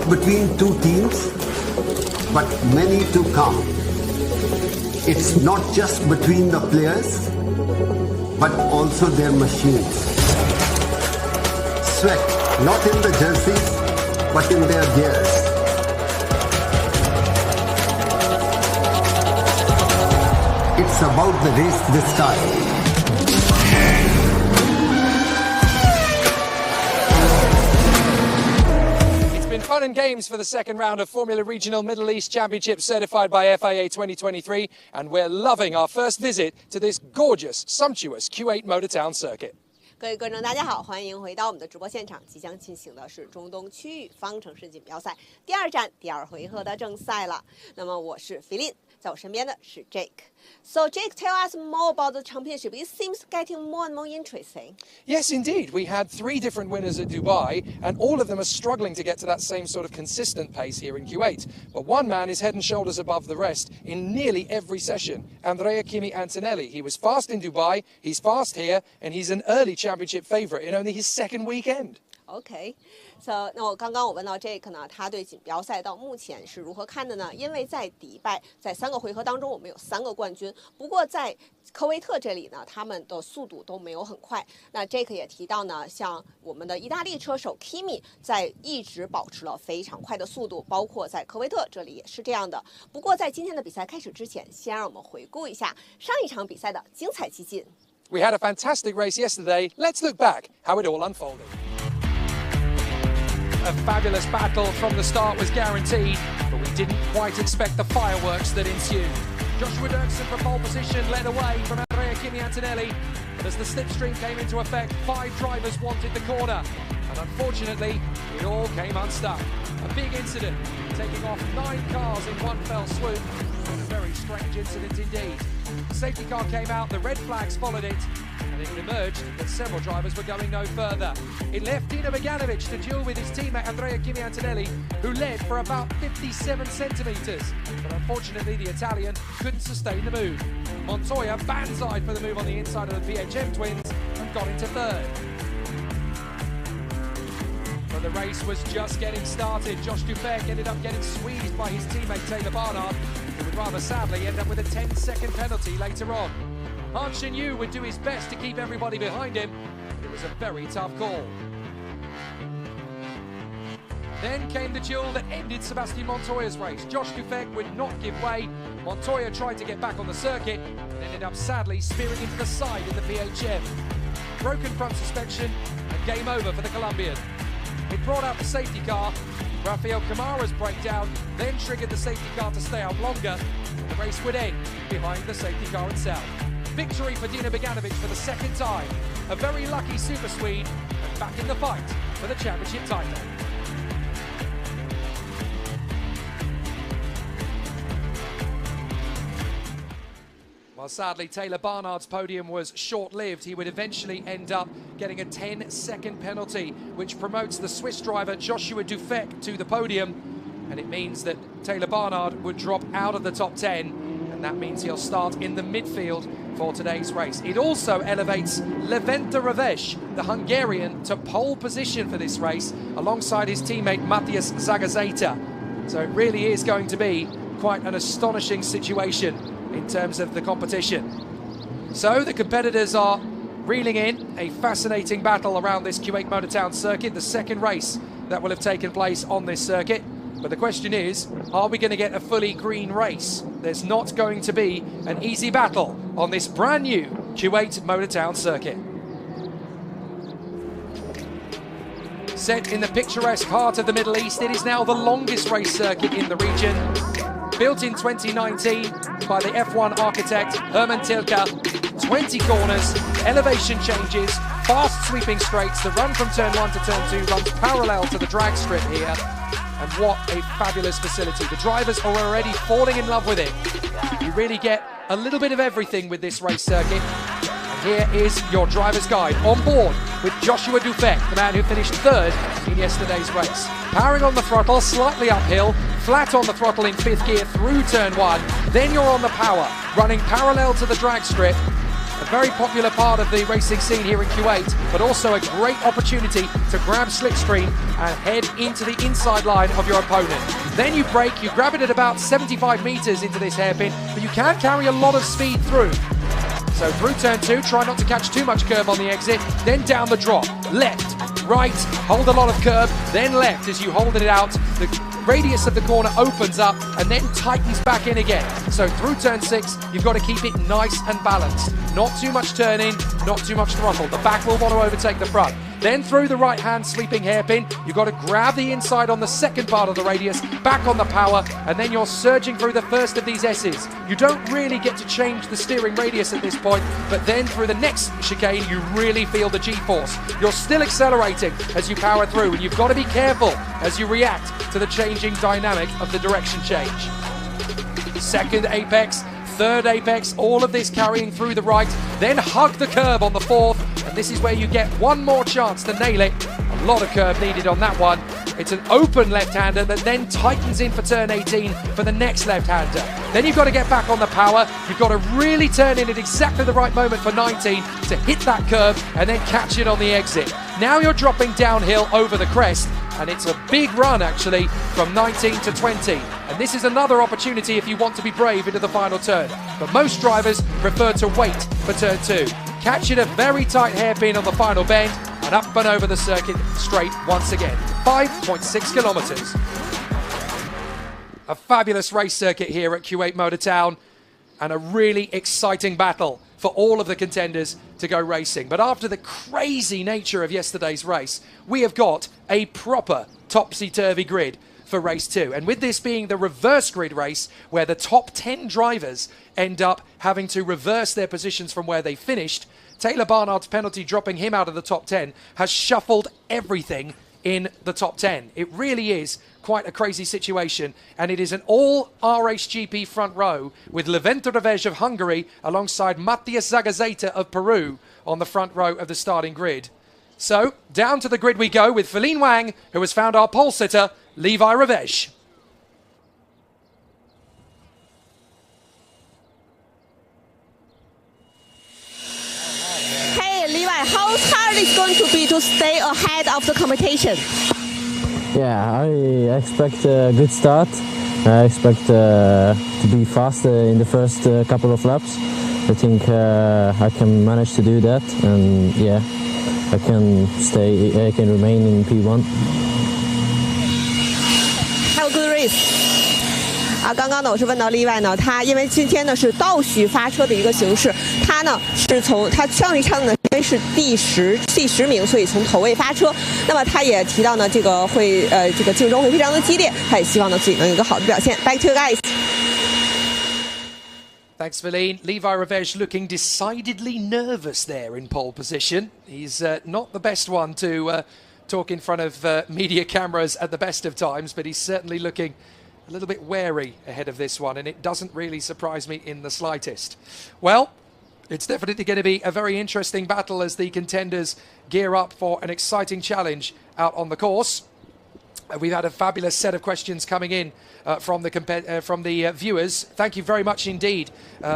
between two teams, but many to come. It's not just between the players, but also their machines. Sweat, not in the jerseys, but in their gears. It's about the race this time. Fun and games for the second round of Formula Regional Middle East Championship certified by FIA 2023, and we're loving our first visit to this gorgeous, sumptuous Kuwait Motor Town circuit. 各位观众，大家好，欢迎回到我们的直播现场。即将进行的是中东区域方程式锦标赛第二站、第二回合的正赛了。那么我是菲林，在我身边的是 Jake。So Jake, tell us more about the championship. It seems getting more and more interesting. Yes, indeed. We had 3 different winners at Dubai, and all of them are struggling to get to that same sort of consistent pace here in Kuwait. But one man is head and shoulders above the rest in nearly every session. Andrea Kimi Antonelli. He was fast in Dubai, he's fast here, and he's an early championship favourite in only his second weekend. OK，so 那刚刚我问到 Jake 呢，他对锦标赛到目前是如何看的呢？因为在迪拜，在3个回合当中，我们有3个冠军。不过在科威特这里呢，他们的速度都没有很快。那 Jake 也提到呢，像我们的意大利车手 Kimi 在一直保持了非常快的速度，包括在科威特这里也是这样的。不过在今天的比赛开始之前，先让我们回顾一下上一场比赛的精彩集锦。We had a fantastic race yesterday. Let's look back how it all unfolded. A fabulous battle from the start was guaranteed, but we didn't quite expect the fireworks that ensued. Joshua Dirksen from pole position led away from Andrea Kimi Antonelli, but as the slipstream came into effect, 5 drivers wanted the corner, and unfortunately, it all came unstuck. A big incident, taking off 9 cars in one fell swoop. A very strange incident indeed. The safety car came out, the red flags followed it, and it emerged that several drivers were going no further. It left Dino Beganovic to duel with his teammate Andrea Kimi Antonelli, who led for about 57 centimetres. But unfortunately, the Italian couldn't sustain the move. Montoya banzaied for the move on the inside of the PHM twins and got into third. But the race was just getting started. Josh Dufek ended up getting squeezed by his teammate Taylor Barnard, who would rather sadly end up with a 10-second penalty later on. Han Shin-Yu would do his best to keep everybody behind him, but it was a very tough call. Then came the duel that ended Sebastian Montoya's race. Josh Dufek would not give way. Montoya tried to get back on the circuit and ended up sadly spearing into the side in the PHM. Broken front suspension and game over for the Colombian. It brought out the safety car. Rafael Camara's breakdown then triggered the safety car to stay out longer, and the race would end behind the safety car itself. Victory for Dino Beganovic for the second time. A very lucky Super Swede, and back in the fight for the championship title. While sadly Taylor Barnard's podium was short-lived, he would eventually end up getting a 10-second penalty, which promotes the Swiss driver Joshua Dufek to the podium, and it means that Taylor Barnard would drop out of the top 10, and that means he'll start in the midfield for today's race. It also elevates Levente Ravesh, the Hungarian, to pole position for this race, alongside his teammate Matthias Zagazeta. So it really is going to be quite an astonishing situation in terms of the competition. So the competitors are reeling in a fascinating battle around this Kuwait Motor Town circuit, the second race that will have taken place on this circuit. But the question is, are we going to get a fully green race? There's not going to be an easy battle on this brand new Kuwait Motor Town circuit. Set in the picturesque heart of the Middle East, it is now the longest race circuit in the region. Built in 2019 by the F1 architect Herman Tilke, 20 corners, elevation changes, fast sweeping straights. The run from turn 1 to turn 2 runs parallel to the drag strip here. And what a fabulous facility. The drivers are already falling in love with it. You really get a little bit of everything with this race circuit. And here is your driver's guide on board with Joshua Dufek, the man who finished third in yesterday's race. Powering on the throttle, slightly uphill, flat on the throttle in 5th gear through turn 1. Then you're on the power, running parallel to the drag strip. a very popular part of the racing scene here in Kuwait, but also a great opportunity to grab slipstream and head into the inside line of your opponent. Then you brake, you grab it at about 75 meters into this hairpin, but you can carry a lot of speed through. So through turn 2, try not to catch too much curb on the exit, then down the drop, left, right, hold a lot of curb, then left as you hold it out. The radius of the corner opens up and then tightens back in again. So through turn 6, you've got to keep it nice and balanced. Not too much turning, not too much throttle. The back will want to overtake the front. Then through the right-hand sweeping hairpin, you've got to grab the inside on the second part of the radius, back on the power, and then you're surging through the first of these S's. You don't really get to change the steering radius at this point, but then through the next chicane, you really feel the G-force. You're still accelerating as you power through, and you've got to be careful as you react to the changing dynamic of the direction change. Second apex, third apex, all of this carrying through the right, then hug the curb on the fourth, and this is where you get one more chance to nail it. A lot of curb needed on that one. It's an open left-hander that then tightens in for turn 18 for the next left-hander. Then you've got to get back on the power. You've got to really turn in at exactly the right moment for 19 to hit that curb and then catch it on the exit. Now you're dropping downhill over the crest, and it's a big run actually from 19 to 20. And this is another opportunity if you want to be brave into the final turn. But most drivers prefer to wait for turn 2. Catch it a very tight hairpin on the final bend and up and over the circuit straight once again. 5.6 kilometers. A fabulous race circuit here at Kuwait Motor Town, and a really exciting battle for all of the contenders to go racing. But after the crazy nature of yesterday's race, we have got a proper topsy-turvy grid for race 2. And with this being the reverse grid race, where the top 10 drivers end up having to reverse their positions from where they finished, Taylor Barnard's penalty dropping him out of the top 10 has shuffled everything in the top 10. It really is quite a crazy situation, and it is an all RHGP front row with Levente Revej of Hungary alongside Matthias Zagazeta of Peru on the front row of the starting grid. So down to the grid we go with Feline Wang, who has found our pole sitter, Levi Revej. Hey Levi, how hard is it going to be to stay ahead of the competition? Yeah, I expect a good start. I expect to be fast in the first couple of laps. I think I can manage to do that, and yeah, I can remain in P1. Have a good race. 刚刚呢，我是问到例外呢，他因为今天呢是倒序发车的一个形式，他呢是从他上一场呢因为是第十名，所以从头位发车。那么他也提到呢，这个竞争会非常的激烈，他也希望呢自己能有一个好的表现。Back to you guys. Thanks, Feline. Levi Revej looking decidedly nervous there in pole position. He's not the best one to talk in front of media cameras at the best of times, but he's certainly looking a little bit wary ahead of this one, and it doesn't really surprise me in the slightest. Well, it's definitely going to be a very interesting battle as the contenders gear up for an exciting challenge out on the course. We've had a fabulous set of questions coming in from the viewers. Thank you very much indeed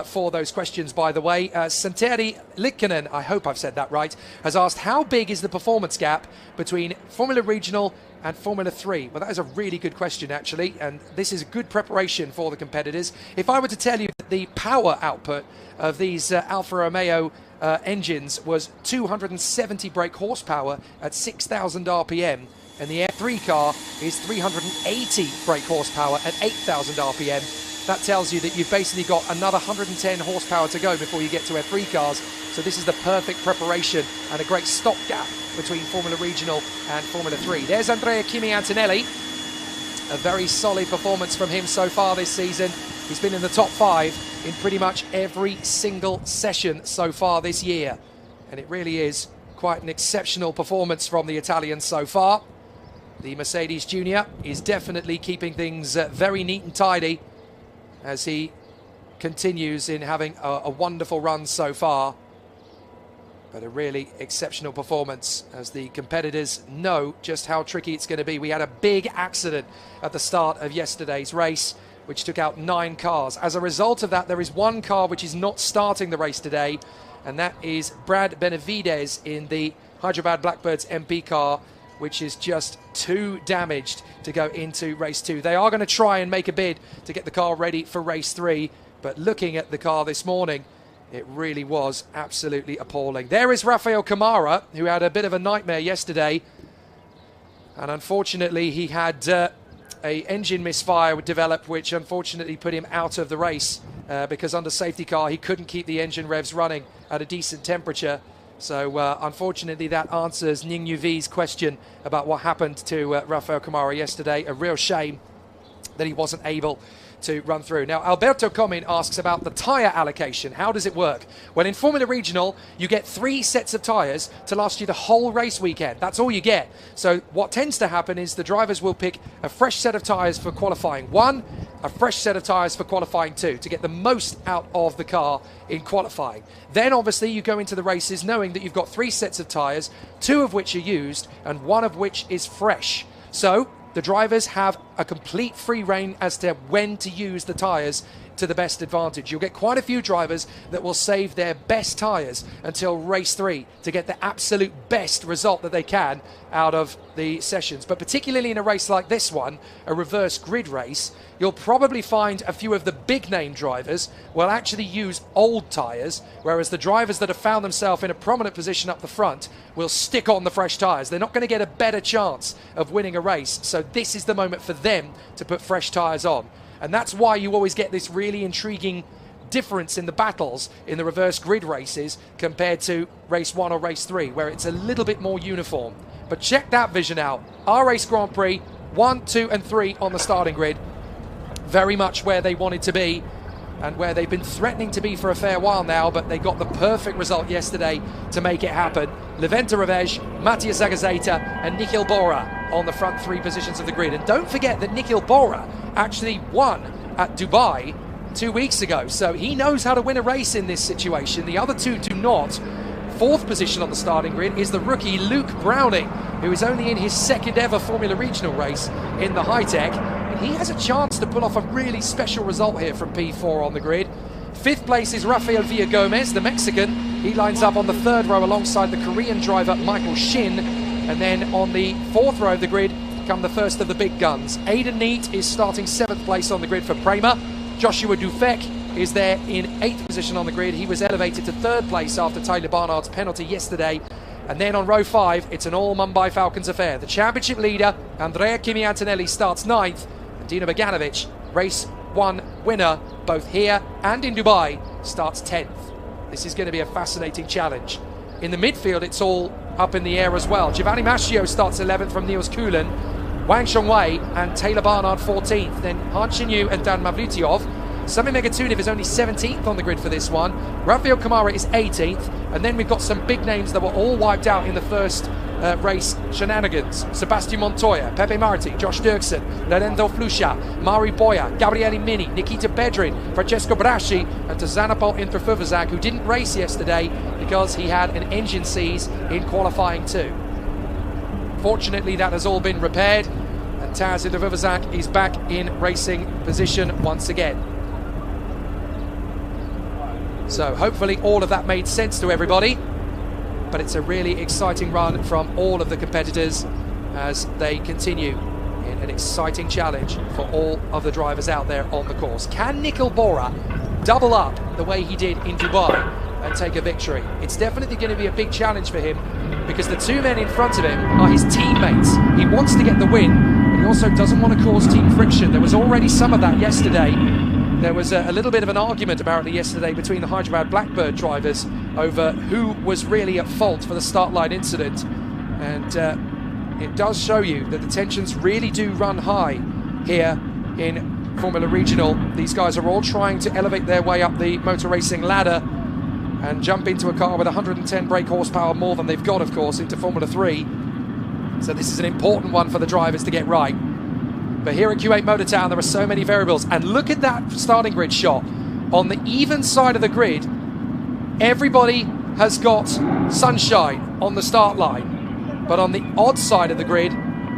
for those questions, by the way. Santeri Likkonen, I hope I've said that right, has asked, how big is the performance gap between Formula Regional and Formula 3? Well, that is a really good question, actually, and this is a good preparation for the competitors. If I were to tell you that the power output of these Alfa Romeo engines was 270 brake horsepower at 6,000 RPM, and the F3 car is 380 brake horsepower at 8,000 RPM. That tells you that you've basically got another 110 horsepower to go before you get to F3 cars. So this is the perfect preparation and a great stopgap between Formula Regional and Formula 3. There's Andrea Kimi Antonelli. A very solid performance from him so far this season. He's been in the top 5 in pretty much every single session so far this year. And it really is quite an exceptional performance from the Italian so far. The Mercedes Junior is definitely keeping things very neat and tidy as he continues in having a wonderful run so far. But a really exceptional performance as the competitors know just how tricky it's going to be. We had a big accident at the start of yesterday's race, which took out 9 cars. As a result of that, there is one car which is not starting the race today, and that is Brad Benavides in the Hyderabad Blackbirds MP car, which is just too damaged to go into race 2. They are going to try and make a bid to get the car ready for race 3, but looking at the car this morning, it really was absolutely appalling. There is Rafael Camara, who had a bit of a nightmare yesterday, and unfortunately he had a engine misfire develop, which unfortunately put him out of the race because under safety car he couldn't keep the engine revs running at a decent temperature. So unfortunately that answers Ning Yuvi's question about what happened to Rafael Camara yesterday. A real shame that he wasn't able to run through. Now, Alberto Comin asks about the tyre allocation. How does it work? Well, in Formula Regional, you get 3 sets of tyres to last you the whole race weekend. That's all you get. So what tends to happen is the drivers will pick a fresh set of tyres for qualifying 1, a fresh set of tyres for qualifying 2, to get the most out of the car in qualifying. Then, obviously, you go into the races knowing that you've got 3 sets of tyres, 2 of which are used and 1 of which is fresh. So the drivers have a complete free rein as to when to use the tyres to the best advantage. You'll get quite a few drivers that will save their best tyres until race 3 to get the absolute best result that they can out of the sessions. But particularly in a race like this one, a reverse grid race, you'll probably find a few of the big name drivers will actually use old tyres, whereas the drivers that have found themselves in a prominent position up the front will stick on the fresh tyres. They're not going to get a better chance of winning a race, so this is the moment for them to put fresh tyres on. And that's why you always get this really intriguing difference in the battles in the reverse grid races compared to race 1 or race 3, where it's a little bit more uniform. But check that vision out. Our race Grand Prix, 1, 2 and 3 on the starting grid. Very much where they wanted to be and where they've been threatening to be for a fair while now, but they got the perfect result yesterday to make it happen. Levente Revej, Matthias Zagazeta and Nikhil Bora on the front 3 positions of the grid. And don't forget that Nikhil Bora actually won at Dubai 2 weeks ago, so he knows how to win a race in this situation. The other 2 do not. 4th position on the starting grid is the rookie Luke Browning, who is only in his 2nd ever Formula Regional race in the high-tech. And he has a chance to pull off a really special result here from P4 on the grid. 5th place is Rafael Villagomez, the Mexican. He lines up on the 3rd row alongside the Korean driver Michael Shin. And then on the 4th row of the grid come the first of the big guns. Aidan Neat is starting 7th place on the grid for Prema. Joshua Dufek is there in 8th position on the grid. He was elevated to 3rd place after Tyler Barnard's penalty yesterday. And then on row 5, it's an all Mumbai Falcons affair. The championship leader, Andrea Kimi Antonelli, starts 9th. And Dino Beganovic, race 1 winner, both here and in Dubai, starts 10th. This is going to be a fascinating challenge. In the midfield, it's all up in the air as well. Giovanni Mascio starts 11th from Niels Kuhlen. Wang Shongwei and Taylor Barnard 14th. Then Han Chinyu and Dan Mavlyutyov. Sami Megatuniv is only 17th on the grid for this one. Rafael Camara is 18th. And then we've got some big names that were all wiped out in the first race shenanigans. Sebastian Montoya, Pepe Marti, Josh Dirksen, Lorenzo Flusha, Mari Boya, Gabriele Mini, Nikita Bedrin, Francesco Braschi, and Tazanapol Intrafuvazak, who didn't race yesterday because he had an engine seize in qualifying 2. Fortunately, that has all been repaired, and Taz Intrafuvazak is back in racing position once again. So hopefully all of that made sense to everybody. But it's a really exciting run from all of the competitors as they continue in an exciting challenge for all of the drivers out there on the course. Can Nikhil Bora double up the way he did in Dubai and take a victory? It's definitely going to be a big challenge for him because the 2 men in front of him are his teammates. He wants to get the win, but he also doesn't want to cause team friction. There was already some of that yesterday. There was a little bit of an argument apparently yesterday between the Hyderabad Blackbird drivers over who was really at fault for the start line incident. And it does show you that the tensions really do run high here in Formula Regional. These guys are all trying to elevate their way up the motor racing ladder and jump into a car with 110 brake horsepower more than they've got, of course, into Formula 3. So this is an important one for the drivers to get right. But here at Kuwait Motor Town, there are so many variables. And look at that starting grid shot. On the even side of the grid, everybody has got sunshine on the start line. But on the odd side of the grid,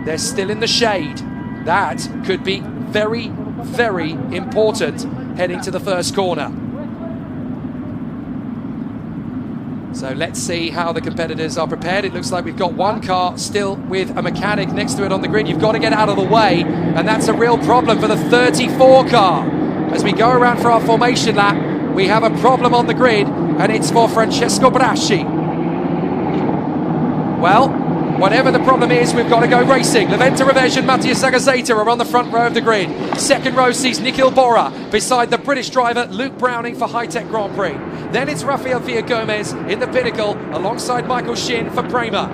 they're still in the shade. That could be very, very important heading to the first corner. So let's see how the competitors are prepared. It looks like we've got one car still with a mechanic next to it on the grid. You've got to get out of the way, and that's a real problem for the 34 car. As we go around for our formation lap, we have a problem on the grid, and it's for Francesco Braschi. Well, whatever the problem is, we've got to go racing. Levente Revege and Mattia Zagazeta are on the front row of the grid. Second row sees Nikhil Bora beside the British driver Luke Browning for High Tech Grand Prix. Then it's Rafael Villa-Gomez in the pinnacle alongside Michael Shin for Prema.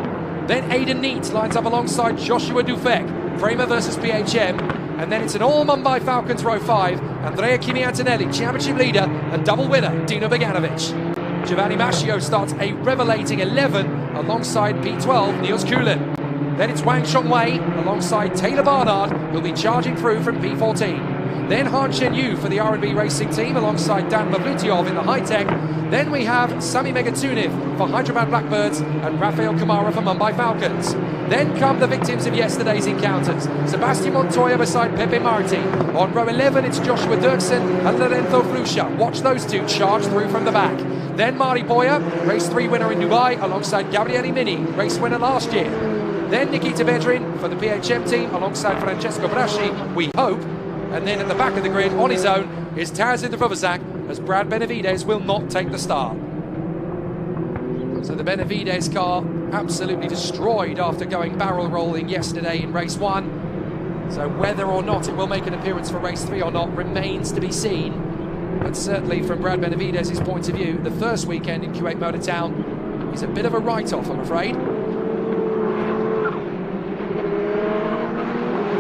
Then Aidan Neat lines up alongside Joshua Dufek, Prema versus BHM. And then it's an all Mumbai Falcons row 5, Andrea Kimi Antonelli, championship leader and double winner Dino Beganovic. Giovanni Mascio starts a revelating 11 alongside P12 Niels Kulin. Then it's Wang Chongwei alongside Taylor Barnard, who'll be charging through from P14. Then Han Chen Yu for the R&B Racing team alongside Dan Mavlutyov in the high-tech. Then we have Sami Megatuniv for Hyderabad Blackbirds and Rafael Kamara for Mumbai Falcons. Then come the victims of yesterday's encounters. Sebastian Montoya beside Pepe Marti. On row 11 it's Joshua Dirksen and Lorenzo Flusha. Watch those two charge through from the back. Then Mari Boya, race 3 winner in Dubai alongside Gabriele Mini, race winner last year. Then Nikita Bedrin for the PHM team alongside Francesco Braschi, we hope. And then at the back of the grid on his own is Tarazid Vovazak, as Brad Benavides will not take the start. So the Benavides car absolutely destroyed after going barrel rolling yesterday in race 1. So whether or not it will make an appearance for race 3 or not remains to be seen. But certainly from Brad Benavides' point of view, the first weekend in Kuwait Motor Town is a bit of a write-off, I'm afraid.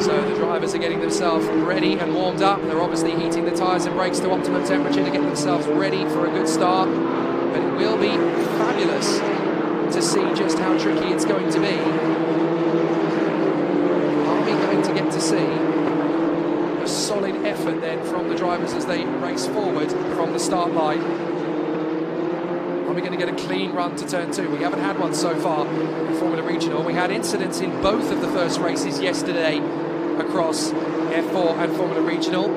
So the drivers are getting themselves ready and warmed up. They're obviously heating the tyres and brakes to optimum temperature to get themselves ready for a good start. But it will be fabulous to see just how tricky it's going to be. Are we going to get to see a solid effort then from the drivers as they race forward from the start line? Are we going to get a clean run to turn 2? We haven't had one so far in Formula Regional. We had incidents in both of the first races yesterday across F4 and Formula Regional.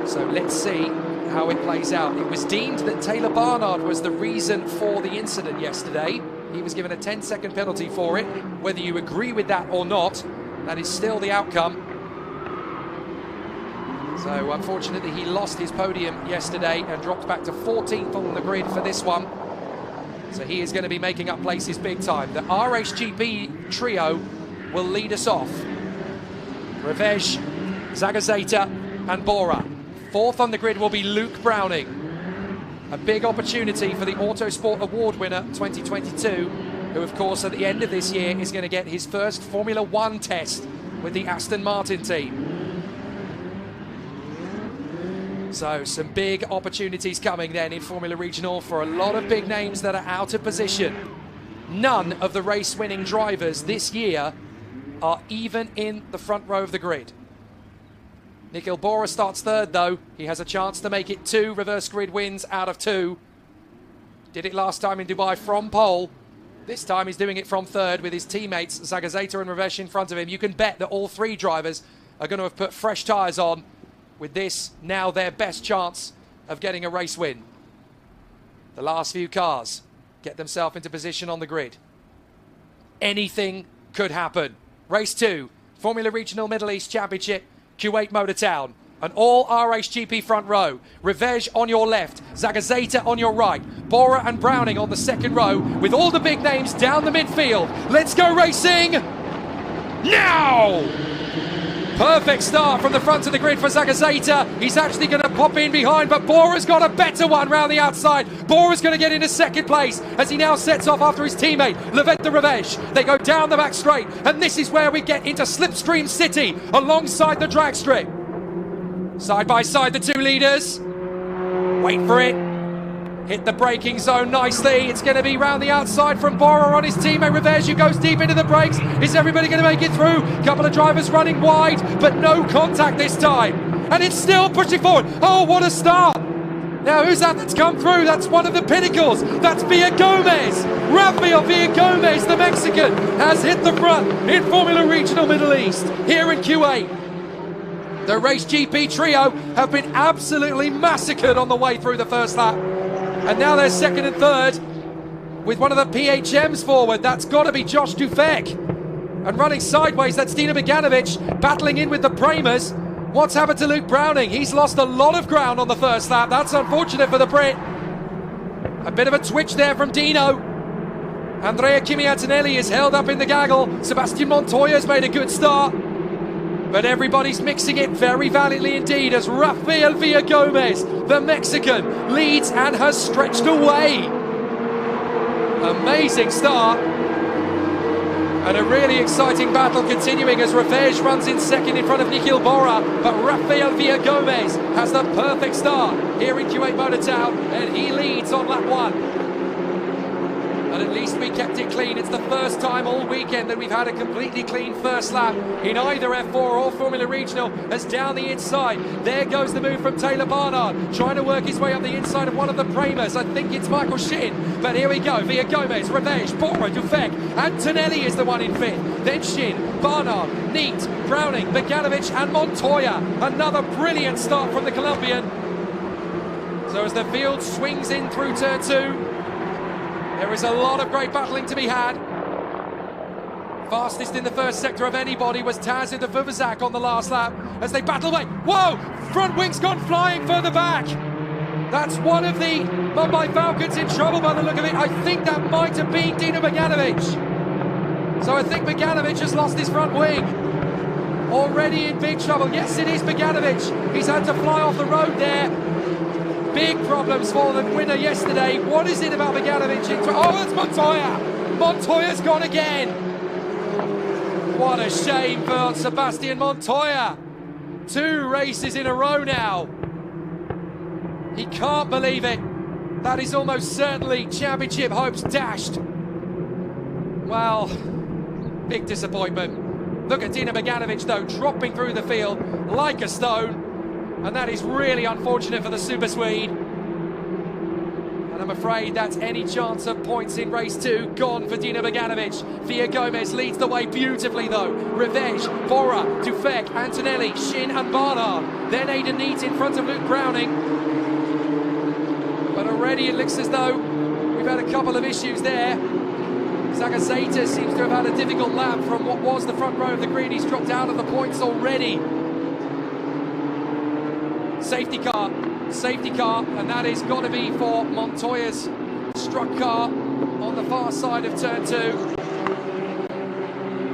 So let's see how it plays out. It was deemed that Taylor Barnard was the reason for the incident yesterday. He was given a 10-second penalty for it. Whether you agree with that or not, that is still the outcome. So unfortunately he lost his podium yesterday and dropped back to 14th on the grid for this one. So he is going to be making up places big time. The RHGP trio will lead us off. Revege, Zagazeta and Bora. 4th on the grid will be Luke Browning. A big opportunity for the Autosport Award winner 2022, who of course at the end of this year is going to get his first Formula 1 test with the Aston Martin team. So some big opportunities coming then in Formula Regional for a lot of big names that are out of position. None of the race-winning drivers this year are even in the front row of the grid. Nikhil Bora starts 3rd though. He has a chance to make it 2 reverse grid wins out of 2. Did it last time in Dubai from pole. This time he's doing it from 3rd with his teammates Zagazeta and Revege in front of him. You can bet that all 3 drivers are going to have put fresh tyres on, with this now their best chance of getting a race win. The last few cars get themselves into position on the grid. Anything could happen. Race 2, Formula Regional Middle East Championship, Kuwait Motor Town. An all RHGP front row. Revege on your left, Zagazeta on your right, Bora and Browning on the 2nd row, with all the big names down the midfield. Let's go racing now! Perfect start from the front of the grid for Zagazeta. He's actually going to pop in behind, but Bora's got a better one round the outside. Bora's going to get into 2nd place as he now sets off after his teammate, Levente Revege. They go down the back straight, and this is where we get into Slipstream City alongside the drag strip. Side by side, the 2 leaders. Wait for it. Hit the braking zone nicely. It's going to be round the outside from Bora on his teammate Revege, who goes deep into the brakes. Is everybody going to make it through? Couple of drivers running wide, but no contact this time. And it's still pushing forward. Oh, what a start. Now, who's that that's come through? That's one of the pinnacles. That's Villa-Gomez. Rafael Villa-Gomez, the Mexican, has hit the front in Formula Regional Middle East here in Kuwait. The Race GP trio have been absolutely massacred on the way through the first lap. And now they're second and third with one of the PHMs forward. That's got to be Josh Dufek. And running sideways, that's Dino Beganovic battling in with the Premers. What's happened to Luke Browning? He's lost a lot of ground on the first lap. That's unfortunate for the Brit. A bit of a twitch there from Dino. Andrea Kimi-Antonelli is held up in the gaggle. Sebastian Montoya's made a good start. But everybody's mixing it very valiantly indeed as Rafael Villagomez, the Mexican, leads and has stretched away. Amazing start. And a really exciting battle continuing as Revej runs in second in front of Nikhil Bora. But Rafael Villagomez has the perfect start here in Kuwait Motor Town, and he leads on lap 1. And at least we kept it clean. It's the first time all weekend that we've had a completely clean first lap in either F4 or Formula Regional. As down the inside, there goes the move from Taylor Barnard, trying to work his way up the inside of one of the Premers. I think it's Michael Shin, but here we go. Villagomez, Revej, Bora, Dufek, Antonelli is the one in fifth. Then Shin, Barnard, Neat, Browning, Beganovic and Montoya. Another brilliant start from the Colombian. So as the field swings in through turn 2, there is a lot of great battling to be had. Fastest in the first sector of anybody was Tazid de Vuvazak on the last lap as they battle away. Whoa! Front wing's gone flying further back. That's one of the Mumbai Falcons in trouble by the look of it. I think that might have been Dino Beganovic. So I think Beganovic has lost his front wing. Already in big trouble. Yes, it is Beganovic. He's had to fly off the road there. Big problems for the winner yesterday. What is it about Beganovic? Oh, it's Montoya! Montoya's gone again! What a shame for Sebastian Montoya. 2 races in a row now. He can't believe it. That is almost certainly championship hopes dashed. Well, big disappointment. Look at Dino Beganovic though, dropping through the field like a stone. And that is really unfortunate for the Super Swede. And I'm afraid that's any chance of points in race 2 gone for Dino Beganovic. Villagomez leads the way beautifully though. Revej, Bora, Dufek, Antonelli, Shin and Barnard. Then Aidan Neat in front of Luke Browning. But already it looks as though we've had a couple of issues there. Zagazaita seems to have had a difficult lap from what was the front row of the grid. He's dropped out of the points already. Safety car, and that is got to be for Montoya's struck car on the far side of turn 2.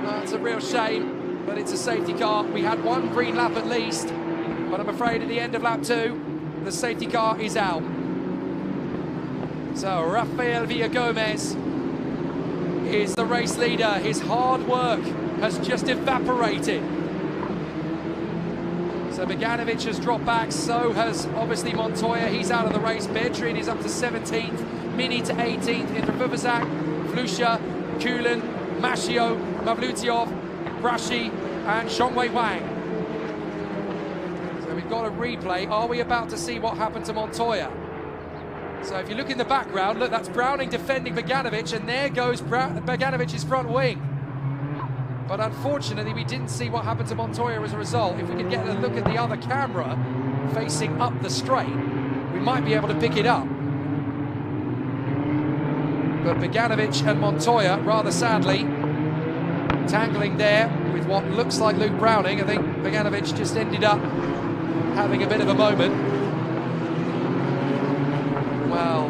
That's a real shame, but it's a safety car. We had one green lap at least, but I'm afraid at the end of lap 2, the safety car is out. So Rafael Villagomez is the race leader. His hard work has just evaporated. So Beganovic has dropped back, so has obviously Montoya. He's out of the race. Bedrin is up to 17th, Mini to 18th, in Vuvazak, Flusha, Kulin, Mashio, Mavlutyov, Brashi and Shongwei Wang. So we've got a replay. Are we about to see what happened to Montoya? So if you look in the background, look, that's Browning defending Beganovic, and there goes Beganovic's front wing. But unfortunately, we didn't see what happened to Montoya as a result. If we could get a look at the other camera facing up the straight, we might be able to pick it up. But Beganovic and Montoya, rather sadly, tangling there with what looks like Luke Browning. I think Beganovic just ended up having a bit of a moment. Well,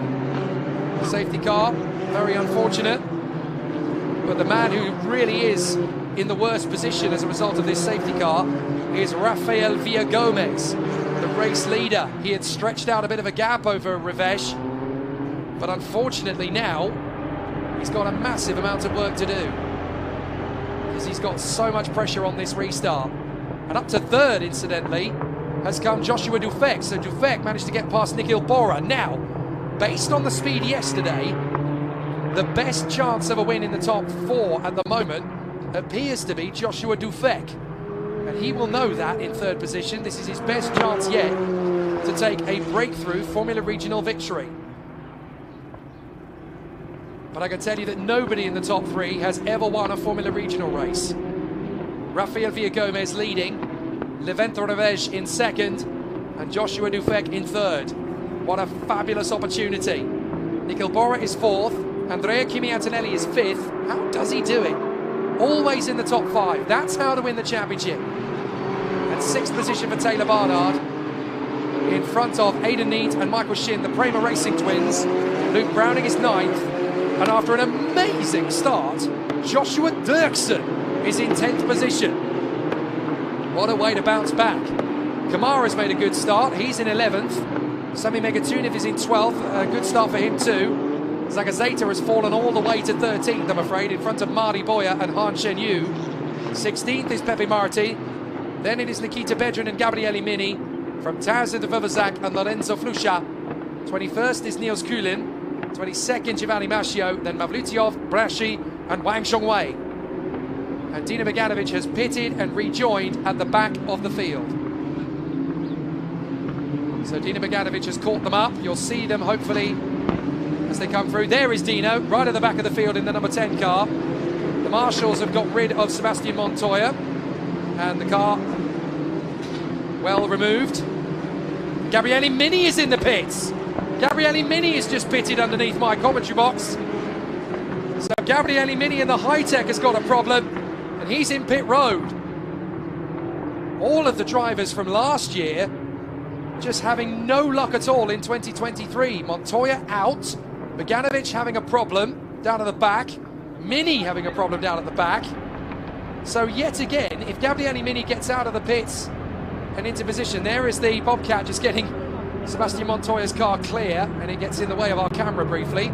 safety car, very unfortunate. But the man who really is in the worst position as a result of this safety car is Rafael Villagomez, the race leader. He had stretched out a bit of a gap over Revej, but unfortunately now he's got a massive amount of work to do because he's got so much pressure on this restart. And up to third, incidentally, has come Joshua Dufek. So Dufek managed to get past Nikhil Bora. Now, based on the speed yesterday, the best chance of a win in the top 4 at the moment appears to be Joshua Dufek. And he will know that in third position. This is his best chance yet to take a breakthrough Formula Regional victory. But I can tell you that nobody in the top 3 has ever won a Formula Regional race. Rafael Villagomez leading, Levent Revej in second, and Joshua Dufek in third. What a fabulous opportunity. Nikhil Bora is 4th, Andrea Kimi Antonelli is 5th. How does he do it? Always in the top 5. That's how to win the championship. And 6th position for Taylor Barnard, in front of Aidan Neate and Michael Shin, the Prema Racing twins. Luke Browning is 9th, and after an amazing start, Joshua Dirksen is in 10th position. What a way to bounce back. Kamara's made a good start, he's in 11th. Sami Megatunev is in 12th, a good start for him too. Zagazeta has fallen all the way to 13th, I'm afraid, in front of Mari Boya and Han Shen Yu. 16th is Pepe Marti. Then it is Nikita Bedrin and Gabriele Mini from Townsend de Vavazak and Lorenzo Flusha. 21st is Niels Kulin. 22nd, Giovanni Mascio. Then Mavlutyov, Brashi and Wang Zhongwei. And Dino Beganovic has pitted and rejoined at the back of the field. So Dino Beganovic has caught them up. You'll see them hopefully as they come through. There is Dino, right at the back of the field in the number 10 car. The marshals have got rid of Sebastian Montoya, and the car well removed. Gabriele Mini is in the pits. Gabriele Mini is just pitted underneath my commentary box. So Gabriele Mini in the high-tech has got a problem, and he's in pit road. All of the drivers from last year just having no luck at all in 2023. Montoya out, Beganovic having a problem down at the back, Mini having a problem down at the back. So yet again, if Gabriele Mini gets out of the pits and into position, there is the Bobcat just getting Sebastian Montoya's car clear, and it gets in the way of our camera briefly.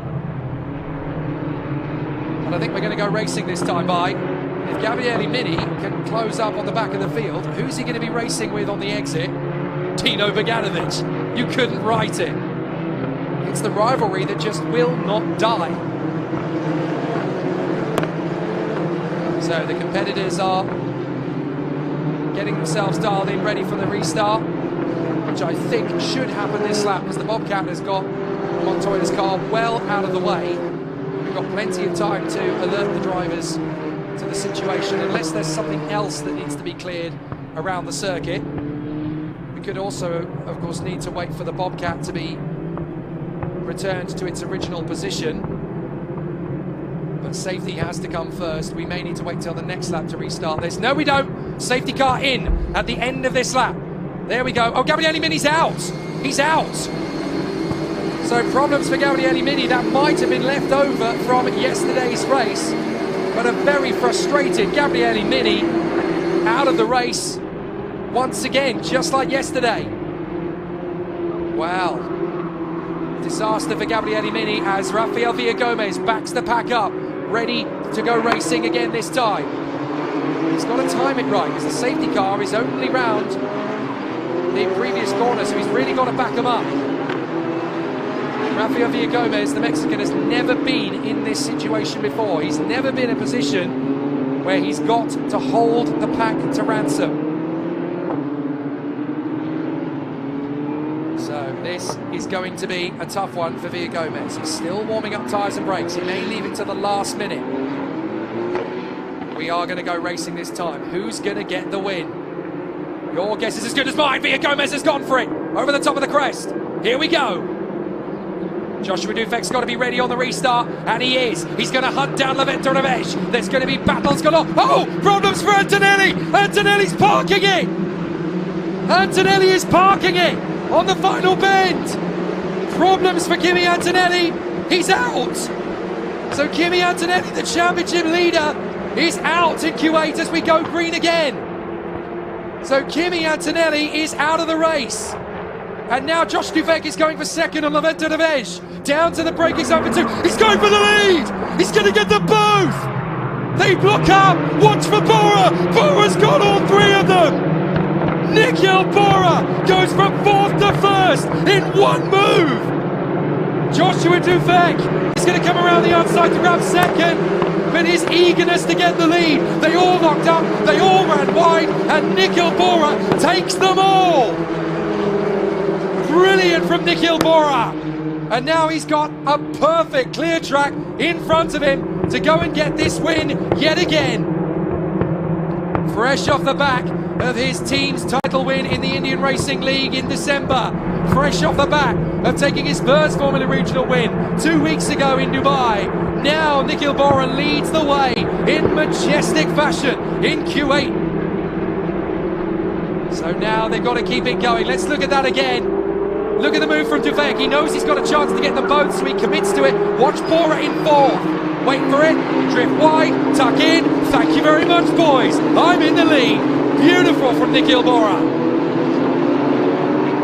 And I think we're going to go racing this time by. If Gabriele Mini can close up on the back of the field, who's he going to be racing with on the exit? Dino Beganovic. You couldn't write it. It's the rivalry that just will not die. So the competitors are getting themselves dialed in, ready for the restart, which I think should happen this lap, because the Bobcat has got Montoya's car well out of the way. We've got plenty of time to alert the drivers to the situation, unless there's something else that needs to be cleared around the circuit. We could also, of course, need to wait for the Bobcat to be returned to its original position. But safety has to come first. We may need to wait till the next lap to restart this. No, we don't. Safety car in at the end of this lap. There we go. Oh, Gabriele Mini's out. He's out. So problems for Gabriele Mini. That might have been left over from yesterday's race. But a very frustrated Gabriele Mini out of the race once again, just like yesterday. Wow. Disaster for Gabriele Mini as Rafael Villagomez backs the pack up, ready to go racing again this time. He's got to time it right, because the safety car is only round the previous corner, so he's really got to back him up. Rafael Villagomez, the Mexican, has never been in this situation before. He's never been in a position where he's got to hold the pack to ransom. So this is going to be a tough one for Villagomez. He's still warming up tyres and brakes. He may leave it to the last minute. We are going to go racing this time. Who's going to get the win? Your guess is as good as mine. Villagomez has gone for it. Over the top of the crest. Here we go. Joshua Dufek's got to be ready on the restart, and he is. He's going to hunt down Lavento Revesh. There's going to be battles galore. Oh, problems for Antonelli. Antonelli's parking it. Antonelli is parking it on the final bend. Problems for Kimi Antonelli. He's out. So Kimi Antonelli, the championship leader, is out in Kuwait as we go green again. So Kimi Antonelli is out of the race. And now Josh Dufek is going for second on Lavento Revesh. Down to the braking zone for 2. He's going for the lead. He's going to get them both. They block up. Watch for Bora. Bora's got all 3 of them. Nikhil Bora goes from 4th to 1st in one move. Joshua Dufek is going to come around the outside to grab second, but his eagerness to get the lead. They all locked up. They all ran wide, and Nikhil Bora takes them all. Brilliant from Nikhil Bora. And now he's got a perfect clear track in front of him to go and get this win yet again. Fresh off the back of his team's title win in the Indian Racing League in December. Fresh off the back of taking his first Formula Regional win 2 weeks ago in Dubai. Now Nikhil Bora leads the way in majestic fashion in Kuwait. So now they've got to keep it going. Let's look at that again. Look at the move from Davide. He knows he's got a chance to get them both, so he commits to it. Watch Bora in fourth. Wait for it. Drift wide. Tuck in. Thank you very much, boys. I'm in the lead. Beautiful from Nikhil Bora.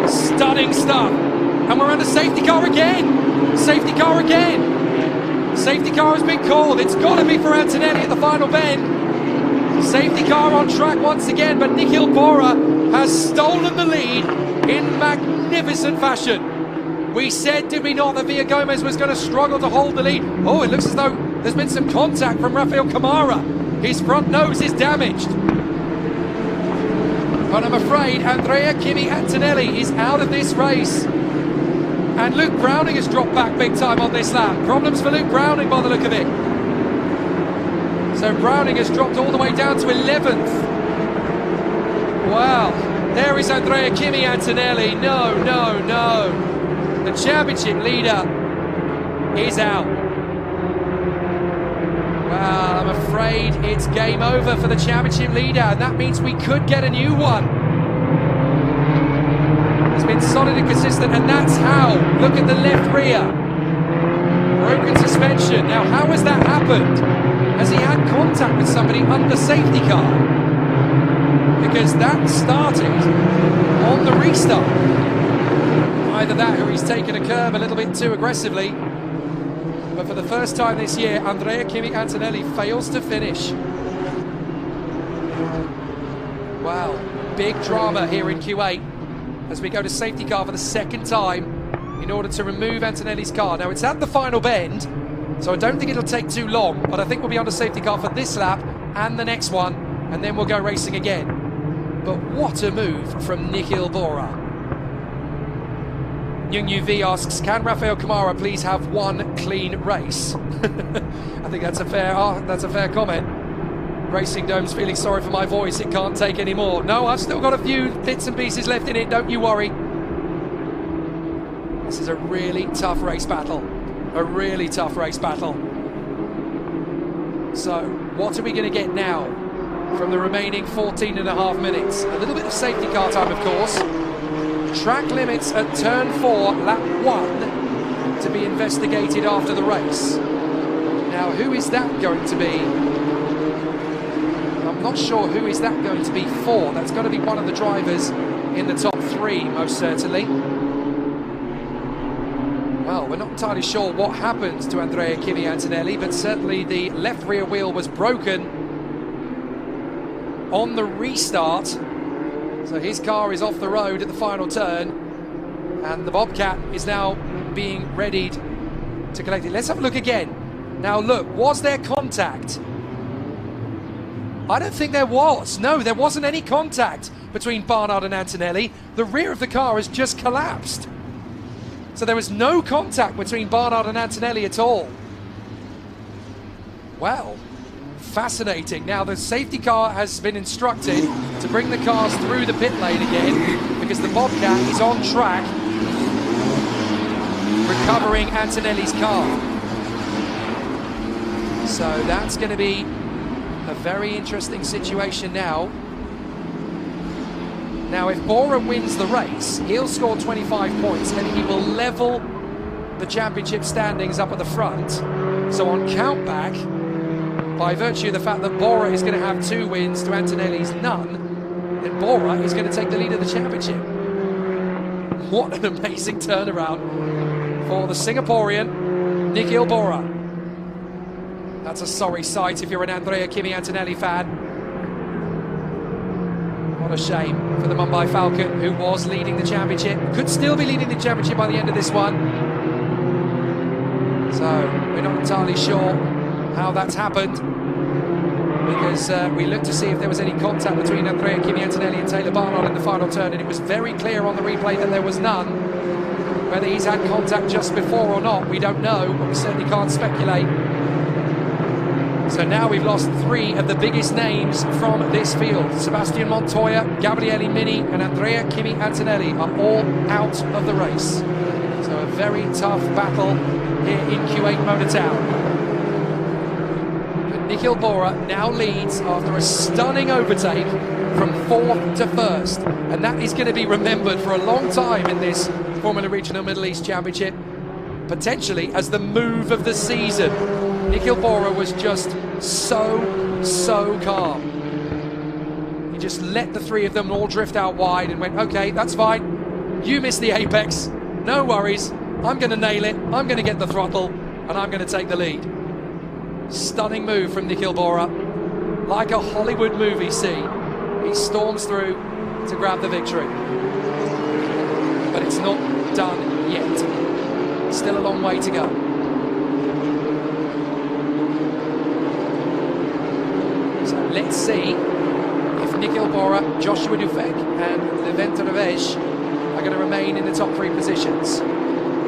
Stunning stuff. And we're under safety car again. Safety car again. Safety car has been called. It's got to be for Antonelli at the final bend. Safety car on track once again, but Nikhil Bora has stolen the lead in magnificent fashion. We said, did we not, that Villa Gomez was going to struggle to hold the lead. Oh, it looks as though there's been some contact from Rafael Kamara. His front nose is damaged. But I'm afraid Andrea Kimi Antonelli is out of this race. And Luke Browning has dropped back big time on this lap. Problems for Luke Browning by the look of it. So Browning has dropped all the way down to 11th. Wow. There is Andrea Kimi Antonelli. No, no, no. The championship leader is out. Well, I'm afraid it's game over for the championship leader, and that means we could get a new one. He's been solid and consistent, and that's how. Look at the left rear. Broken suspension. Now, how has that happened? Has he had contact with somebody under safety car? Because that started on the restart. Either that or he's taken a curb a little bit too aggressively. But for the first time this year, Andrea Kimi Antonelli fails to finish. Wow, big drama here in Kuwait as we go to safety car for the second time in order to remove Antonelli's car. Now, it's at the final bend, so I don't think it'll take too long, but I think we'll be on the safety car for this lap and the next one, and then we'll go racing again. But what a move from Nikhil Bora. Yung UV asks, can Rafael Kamara please have one clean race? I think that's a fair comment. Racing Dome's feeling sorry for my voice, it can't take any more. No, I've still got a few bits and pieces left in it, don't you worry. This is a really tough race battle. A really tough race battle. So, what are we going to get now from the remaining 14.5 minutes? A little bit of safety car time, of course. Track limits at turn 4, lap 1, to be investigated after the race. Now, who is that going to be? I'm not sure who is that going to be for. That's going to be one of the drivers in the top 3, most certainly. Well, we're not entirely sure what happened to Andrea Kimi Antonelli, but certainly the left rear wheel was broken on the restart. So his car is off the road at the final turn, and the Bobcat is now being readied to collect it. Let's have a look again. Now look, was there contact? I don't think there was. No, there wasn't any contact between Barnard and Antonelli. The rear of the car has just collapsed. So there was no contact between Barnard and Antonelli at all. Well, fascinating. Now the safety car has been instructed to bring the cars through the pit lane again because the Bobcat is on track recovering Antonelli's car. So that's going to be a very interesting situation now. Now, if Bora wins the race, he'll score 25 points and he will level the championship standings up at the front. So on countback, by virtue of the fact that Bora is going to have 2 wins to Antonelli's none, then Bora is going to take the lead of the championship. What an amazing turnaround for the Singaporean Nikhil Bora. That's a sorry sight if you're an Andrea Kimi Antonelli fan. What a shame for the Mumbai Falcon, who was leading the championship. Could still be leading the championship by the end of this one. So, we're not entirely sure how that's happened, because we looked to see if there was any contact between Andrea Kimi Antonelli and Taylor Barnard in the final turn, and it was very clear on the replay that there was none. Whether he's had contact just before or not, we don't know, but we certainly can't speculate. So now we've lost 3 of the biggest names from this field. Sebastian Montoya, Gabriele Mini and Andrea Kimi Antonelli are all out of the race. So very tough battle here in Kuwait Motor Town. But Nikhil Bora now leads after a stunning overtake from 4th to 1st, and that is going to be remembered for a long time in this Formula Regional Middle East Championship, potentially as the move of the season. Nikhil Bora was just so calm. He just let the three of them all drift out wide and went, okay, that's fine. You missed the apex, no worries. I'm going to nail it, I'm going to get the throttle, and I'm going to take the lead. Stunning move from Nikhil Bora. Like a Hollywood movie scene, he storms through to grab the victory. But it's not done yet. Still a long way to go. So let's see if Nikhil Bora, Joshua Dufek and Davide are going to remain in the top 3 positions.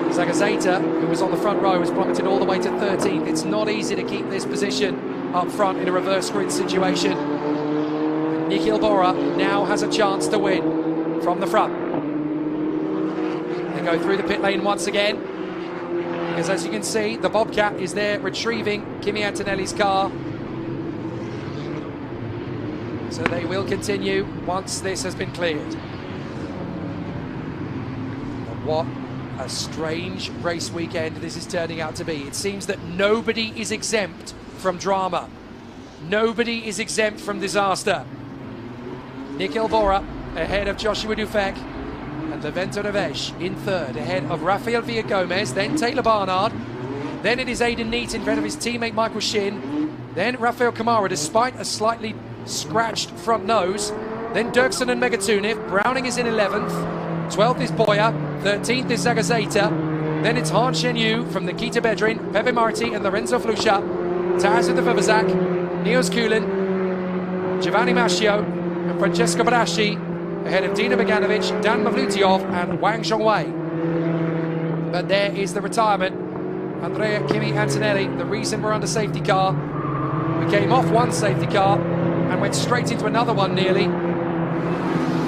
Zagazeta, who was on the front row, has plummeted all the way to 13th. It's not easy to keep this position up front in a reverse grid situation. Nikhil Bora now has a chance to win from the front. They go through the pit lane once again, because as you can see, the Bobcat is there retrieving Kimi Antonelli's car. So they will continue once this has been cleared. But what a strange race weekend this is turning out to be. It seems that nobody is exempt from drama. Nobody is exempt from disaster. Nikhil Bora ahead of Joshua Dufek and Davide in 3rd, ahead of Rafael Villa-Gomez, then Taylor Barnard. Then it is Aidan Neate in front of his teammate Michael Shin. Then Rafael Kamara, despite a slightly scratched front nose. Then Dirksen and Megatuniv. Browning is in 11th. 12th is Boya. 13th is Zagazeta. Then it's Han Shen-Yu from Nikita Bedrin, Pepe Marti and Lorenzo Flusha. Taz with the Vivazak. Niels Kulin. Giovanni Mascio and Francesco Barasci ahead of Dina Beganovic, Dan Mavlutiov and Wang Zhongwei. But there is the retirement. Andrea Kimi Antonelli, the reason we're under safety car. We came off one safety car and went straight into another one nearly,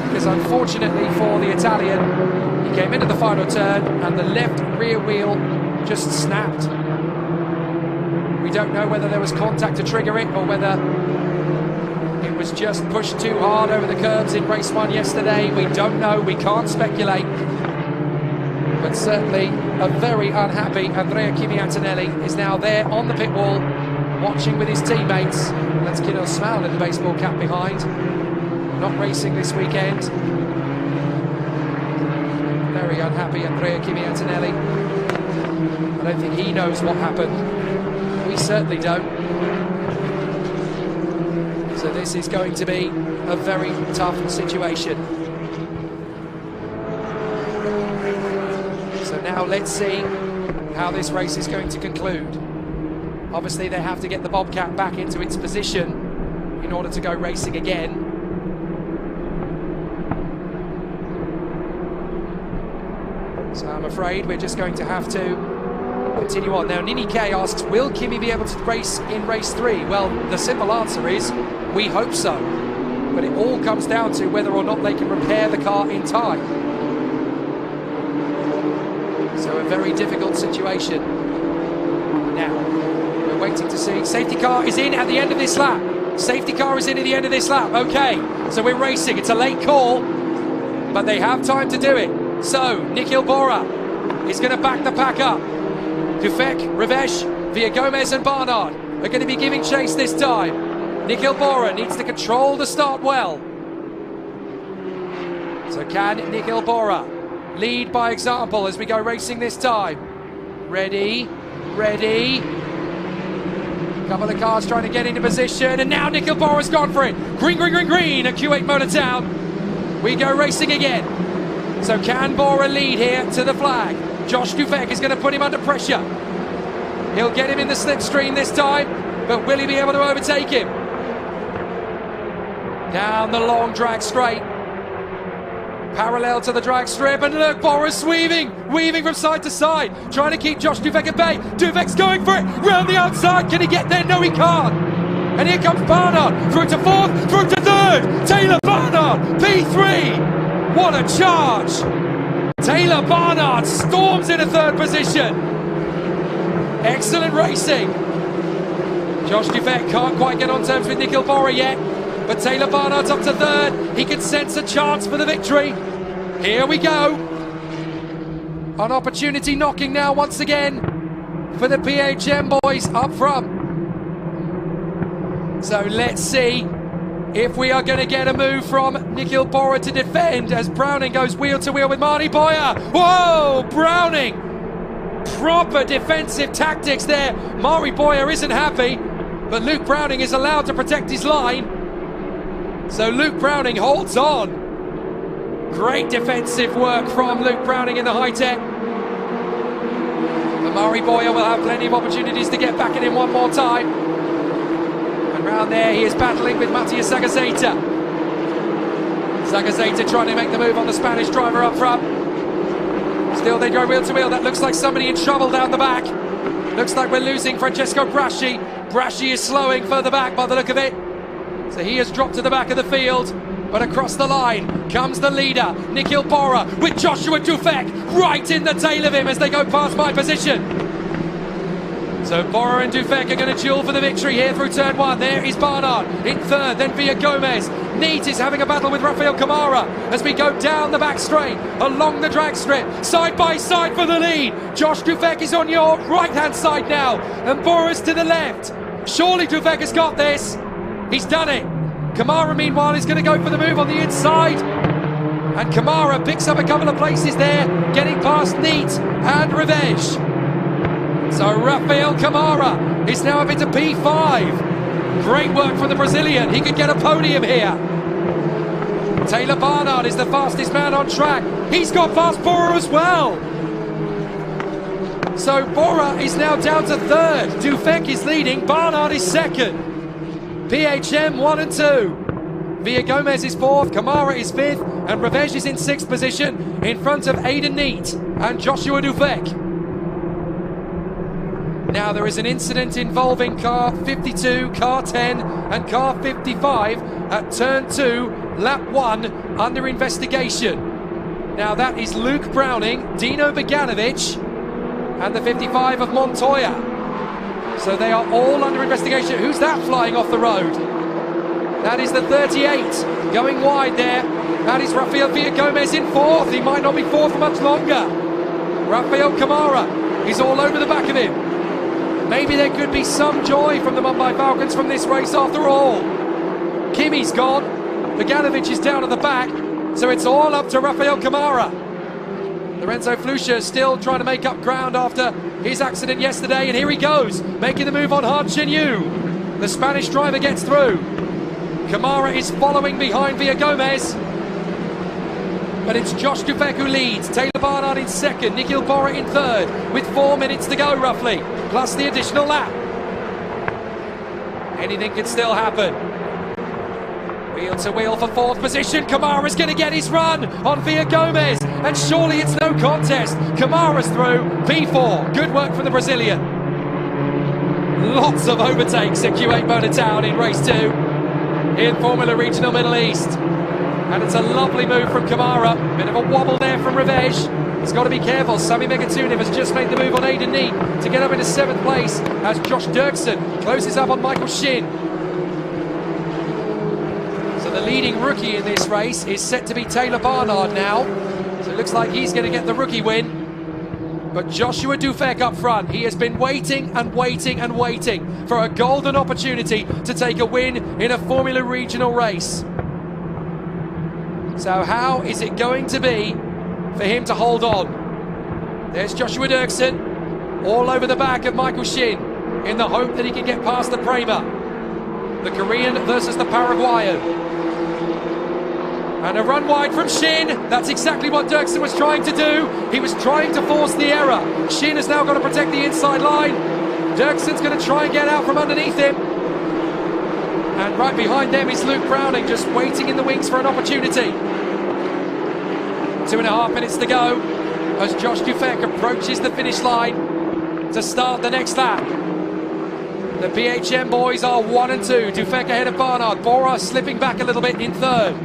because unfortunately for the Italian, he came into the final turn and the left rear wheel just snapped. We don't know whether there was contact to trigger it or whether it was just pushed too hard over the curbs in race 1 yesterday. We don't know, we can't speculate. But certainly a very unhappy Andrea Kimi Antonelli is now there on the pit wall, watching with his teammates. Let's kid a smile in the baseball cap behind. Not racing this weekend. Very unhappy Andrea Kimi Antonelli. I don't think he knows what happened. We certainly don't. So this is going to be a very tough situation. So now let's see how this race is going to conclude. Obviously they have to get the Bobcat back into its position in order to go racing again. So I'm afraid we're just going to have to continue on. Now Nini K asks, will Kimi be able to race in race 3? Well, the simple answer is, we hope so. But it all comes down to whether or not they can repair the car in time. So a very difficult situation. Now, we're waiting to see. Safety car is in at the end of this lap. Safety car is in at the end of this lap. Okay, so we're racing. It's a late call, but they have time to do it. So, Nikhil Bora is going to back the pack up. Dufek, Rivesh, Villa-Gomez and Barnard are going to be giving chase this time. Nikhil Bora needs to control the start well. So can Nikhil Bora lead by example as we go racing this time? Ready, ready. Couple of cars trying to get into position, and now Nikhil Bora's gone for it. Green, green, green, green at Kuwait Motor Town. We go racing again. So can Bora lead here to the flag? Josh Dufek is going to put him under pressure. He'll get him in the slipstream this time, but will he be able to overtake him? Down the long drag straight. Parallel to the drag strip, and look, Bora's weaving from side to side, trying to keep Josh Dufek at bay. Dufek's going for it, round the outside, can he get there? No, he can't. And here comes Barnard, through to 4th, through to 3rd, Taylor Barnard, P3. What a charge! Taylor Barnard storms into third position. Excellent racing. Josh Dufek can't quite get on terms with Nikhil Bora yet, but Taylor Barnard's up to third. He can sense a chance for the victory. Here we go. An opportunity knocking now once again for the PHM boys up front. So let's see if we are going to get a move from Nikhil Bora to defend as Browning goes wheel to wheel with Marty Boyer. Whoa, Browning! Proper defensive tactics there. Marty Boyer isn't happy, but Luke Browning is allowed to protect his line. So Luke Browning holds on. Great defensive work from Luke Browning in the high-tech. But Marty Boyer will have plenty of opportunities to get back at him one more time. And round there he is battling with Matthias Zagazeta. Zagazeta trying to make the move on the Spanish driver up front. Still they go wheel to wheel. That looks like somebody in trouble down the back. Looks like we're losing Francesco Braschi. Braschi is slowing further back by the look of it. So he has dropped to the back of the field. But across the line comes the leader, Nikhil Bora, with Joshua Dufek right in the tail of him as they go past my position. So Bora and Dufek are going to duel for the victory here through turn one. There is Barnard in third, then Villa Gomez. Neat is having a battle with Rafael Kamara as we go down the back straight, along the drag strip, side by side for the lead. Josh Dufek is on your right-hand side now, and Bora's to the left. Surely Dufek has got this. He's done it. Kamara, meanwhile, is going to go for the move on the inside. And Kamara picks up a couple of places there, getting past Neat and Revenge. So Rafael Kamara is now up into P5. Great work from the Brazilian. He could get a podium here. Taylor Barnard is the fastest man on track. He's got past Bora as well. So Bora is now down to third. Dufek is leading. Barnard is second. PHM 1 and 2. Villa Gomez is fourth, Kamara is fifth, and Revenge is in sixth position in front of Aidan Neat and Joshua Dufek. Now there is an incident involving car 52, car 10 and car 55 at turn 2, lap 1, under investigation. Now that is Luke Browning, Dino Beganovic and the 55 of Montoya. So they are all under investigation. Who's that flying off the road? That is the 38, going wide there. That is Rafael Villa Gomez in fourth. He might not be fourth for much longer. Rafael Kamara is all over the back of him. Maybe there could be some joy from the Mumbai Falcons from this race after all. Kimi's gone. Beganovic is down at the back. So it's all up to Rafael Kamara. Lorenzo Flusha still trying to make up ground after his accident yesterday, and here he goes, making the move on Han Chenyu. The Spanish driver gets through. Kamara is following behind Villa Gomez, but it's Josh Dufek who leads. Taylor Barnard in second, Nikhil Bora in third, with 4 minutes to go roughly, plus the additional lap. Anything can still happen. Wheel to wheel for fourth position. Kamara's going to get his run on Villa Gomez, and surely it's no contest. Kamara's through, P4. Good work from the Brazilian. Lots of overtakes at Kuwait Motor Town in race 2 in Formula Regional Middle East. And it's a lovely move from Kamara. Bit of a wobble there from Revenge. He's got to be careful. Sami Megatunev has just made the move on Aidan Neat to get up into 7th place as Josh Dirksen closes up on Michael Shin. So the leading rookie in this race is set to be Taylor Barnard now. So it looks like he's going to get the rookie win. But Joshua Dufek up front, he has been waiting and waiting and waiting for a golden opportunity to take a win in a Formula Regional race. So how is it going to be for him to hold on? There's Joshua Dirksen all over the back of Michael Shin in the hope that he can get past the Prema. The Korean versus the Paraguayan. And a run wide from Shin. That's exactly what Dirksen was trying to do. He was trying to force the error. Shin has now got to protect the inside line. Dirksen's going to try and get out from underneath him. And right behind them is Luke Browning, just waiting in the wings for an opportunity. 2.5 minutes to go as Josh Dufek approaches the finish line to start the next lap. The PHM boys are 1 and 2. Dufek ahead of Barnard. Bora slipping back a little bit in third.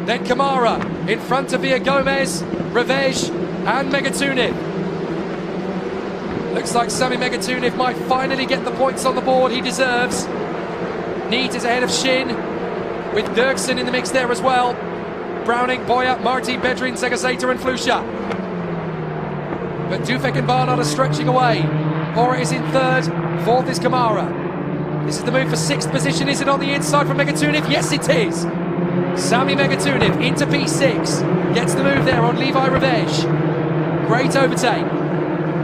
Then Kamara in front of Villa Gomez, Revenge and Megatuniv. Looks like Sami Megatuniv might finally get the points on the board he deserves. Neat is ahead of Shin, with Dirksen in the mix there as well. Browning, Boyer, Marti, Bedrin, Zagazeta and Flusha. But Dufek and Barnard are stretching away. Bora is in third, fourth is Kamara. This is the move for sixth position. Is it on the inside from Megatuniv? Yes, it is. Sami Megatuniv into P6. Gets the move there on Levi Revej. Great overtake.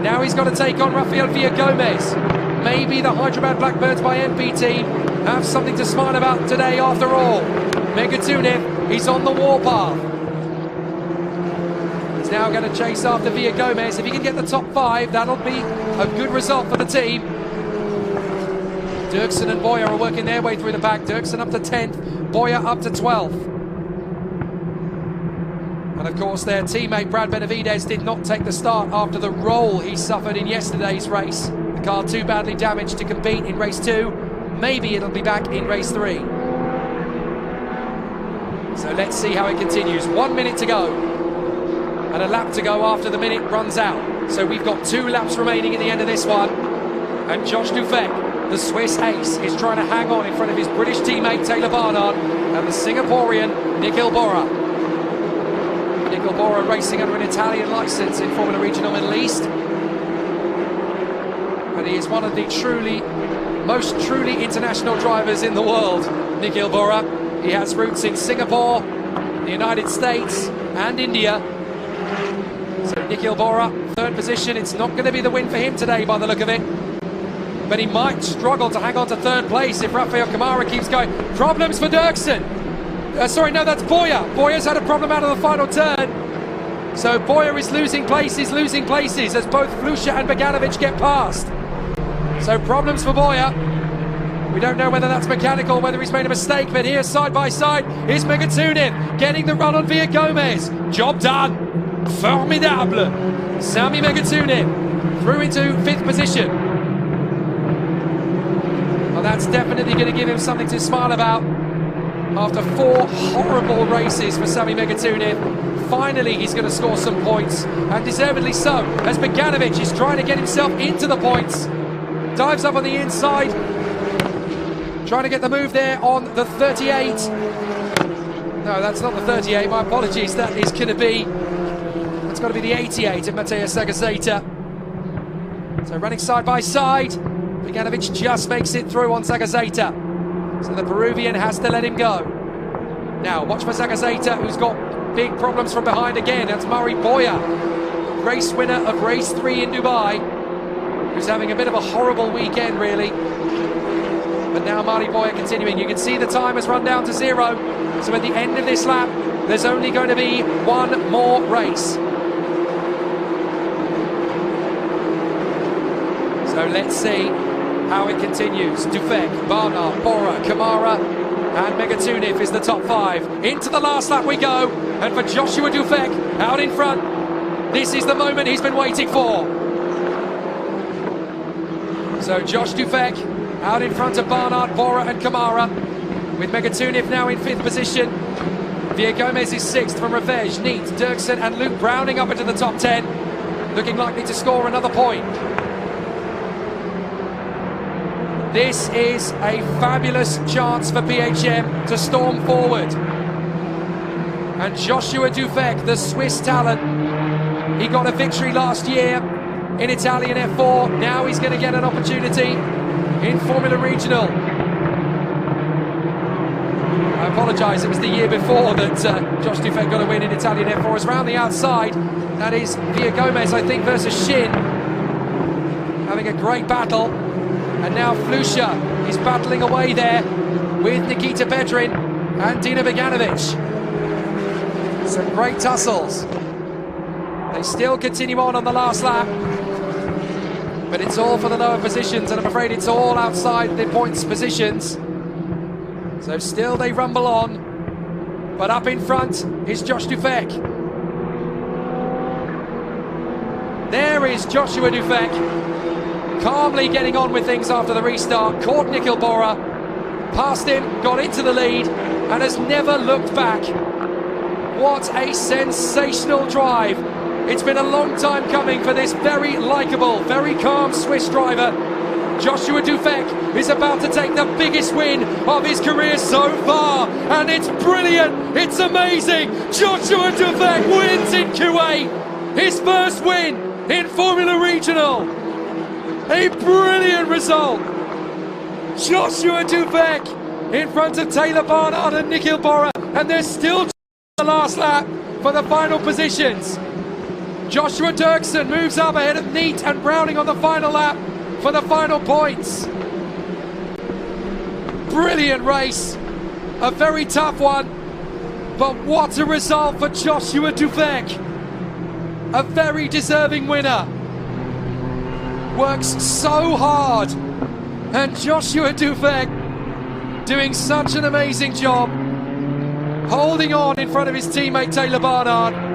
Now he's got to take on Rafael Villagomez. Maybe the Hyderabad Blackbirds by MP team have something to smile about today after all. Megatuniv, he's on the warpath. He's now going to chase after Villagomez. If he can get the top five, that'll be a good result for the team. Dirksen and Boyer are working their way through the pack. Dirksen up to 10th, Boyer up to 12th. And of course their teammate Brad Benavides did not take the start after the roll he suffered in yesterday's race. The car too badly damaged to compete in race 2. Maybe it'll be back in race 3. So let's see how it continues. 1 minute to go. And a lap to go after the minute runs out. So we've got 2 laps remaining at the end of this one. And Josh Dufek, the Swiss ace, is trying to hang on in front of his British teammate Taylor Barnard and the Singaporean Nikhil Bora. Nikhil Bora racing under an Italian licence in Formula Regional Middle East. And he is one of the most truly international drivers in the world, Nikhil Bora. He has roots in Singapore, the United States and India. So Nikhil Bora, third position. It's not going to be the win for him today by the look of it. But he might struggle to hang on to third place if Rafael Kamara keeps going. Problems for Dirksen. Sorry, no, that's Boyer. Boyer's had a problem out of the final turn. So Boyer is losing places as both Flusha and Beganovic get past. So problems for Boyer. We don't know whether that's mechanical, whether he's made a mistake, but here side by side is Megatuniv getting the run on Villagomez. Job done. Formidable. Sami Megatuniv through into 5th position. Well, that's definitely going to give him something to smile about. After 4 horrible races for Sami Megatuniv, finally he's going to score some points, and deservedly so, as Beganovic is trying to get himself into the points. Dives up on the inside, trying to get the move there on the 38. No, that's not the 38, my apologies, that is going to be, that's got to be the 88 of Mateusz Zagazeta. So running side by side, Beganovic just makes it through on Zagazeta. So the Peruvian has to let him go. Now, watch for Zagazeta, who's got big problems from behind again. That's Murray Boyer, race winner of race 3 in Dubai, who's having a bit of a horrible weekend, really. But now Murray Boyer continuing. You can see the time has run down to 0. So at the end of this lap, there's only going to be 1 more race. So let's see how it continues. Dufek, Barnard, Bora, Kamara and Megatuniv is the top 5. Into the last lap we go, and for Joshua Dufek out in front, this is the moment he's been waiting for. So Josh Dufek out in front of Barnard, Bora and Kamara, with Megatuniv now in 5th position. Villagomez is 6th from Revej, Neat, Dirksen and Luke Browning up into the top 10, looking likely to score another point. This is a fabulous chance for PHM to storm forward. And Joshua Dufek, the Swiss talent, he got a victory last year in Italian F4. Now he's going to get an opportunity in Formula Regional. I apologise, it was the year before that Josh Dufek got a win in Italian F4. It's round the outside. That is Villagomez, I think, versus Shin. Having a great battle. And now Flusha is battling away there with Nikita Bedrin and Dino Beganovic. Some great tussles. They still continue on the last lap. But it's all for the lower positions, and I'm afraid it's all outside the points positions. So still they rumble on. But up in front is Josh Dufek. There is Joshua Dufek, calmly getting on with things after the restart. Caught Nikhil Bora, passed him, got into the lead, and has never looked back. What a sensational drive It's been a long time coming for this very likeable, very calm Swiss driver. Joshua Dufek is about to take the biggest win of his career so far, and it's brilliant, it's amazing. Joshua Dufek wins in Kuwait, his first win in Formula Regional. A brilliant result. Joshua Dufek in front of Taylor Barnard and Nikhil Bora, and there's still the last lap for the final positions. Joshua Dirksen moves up ahead of Neat and Browning on the final lap for the final points. Brilliant race, a very tough one, but what a result for Joshua Dufek. A very deserving winner. Works so hard, and Joshua Dufek doing such an amazing job, holding on in front of his teammate Taylor Barnard.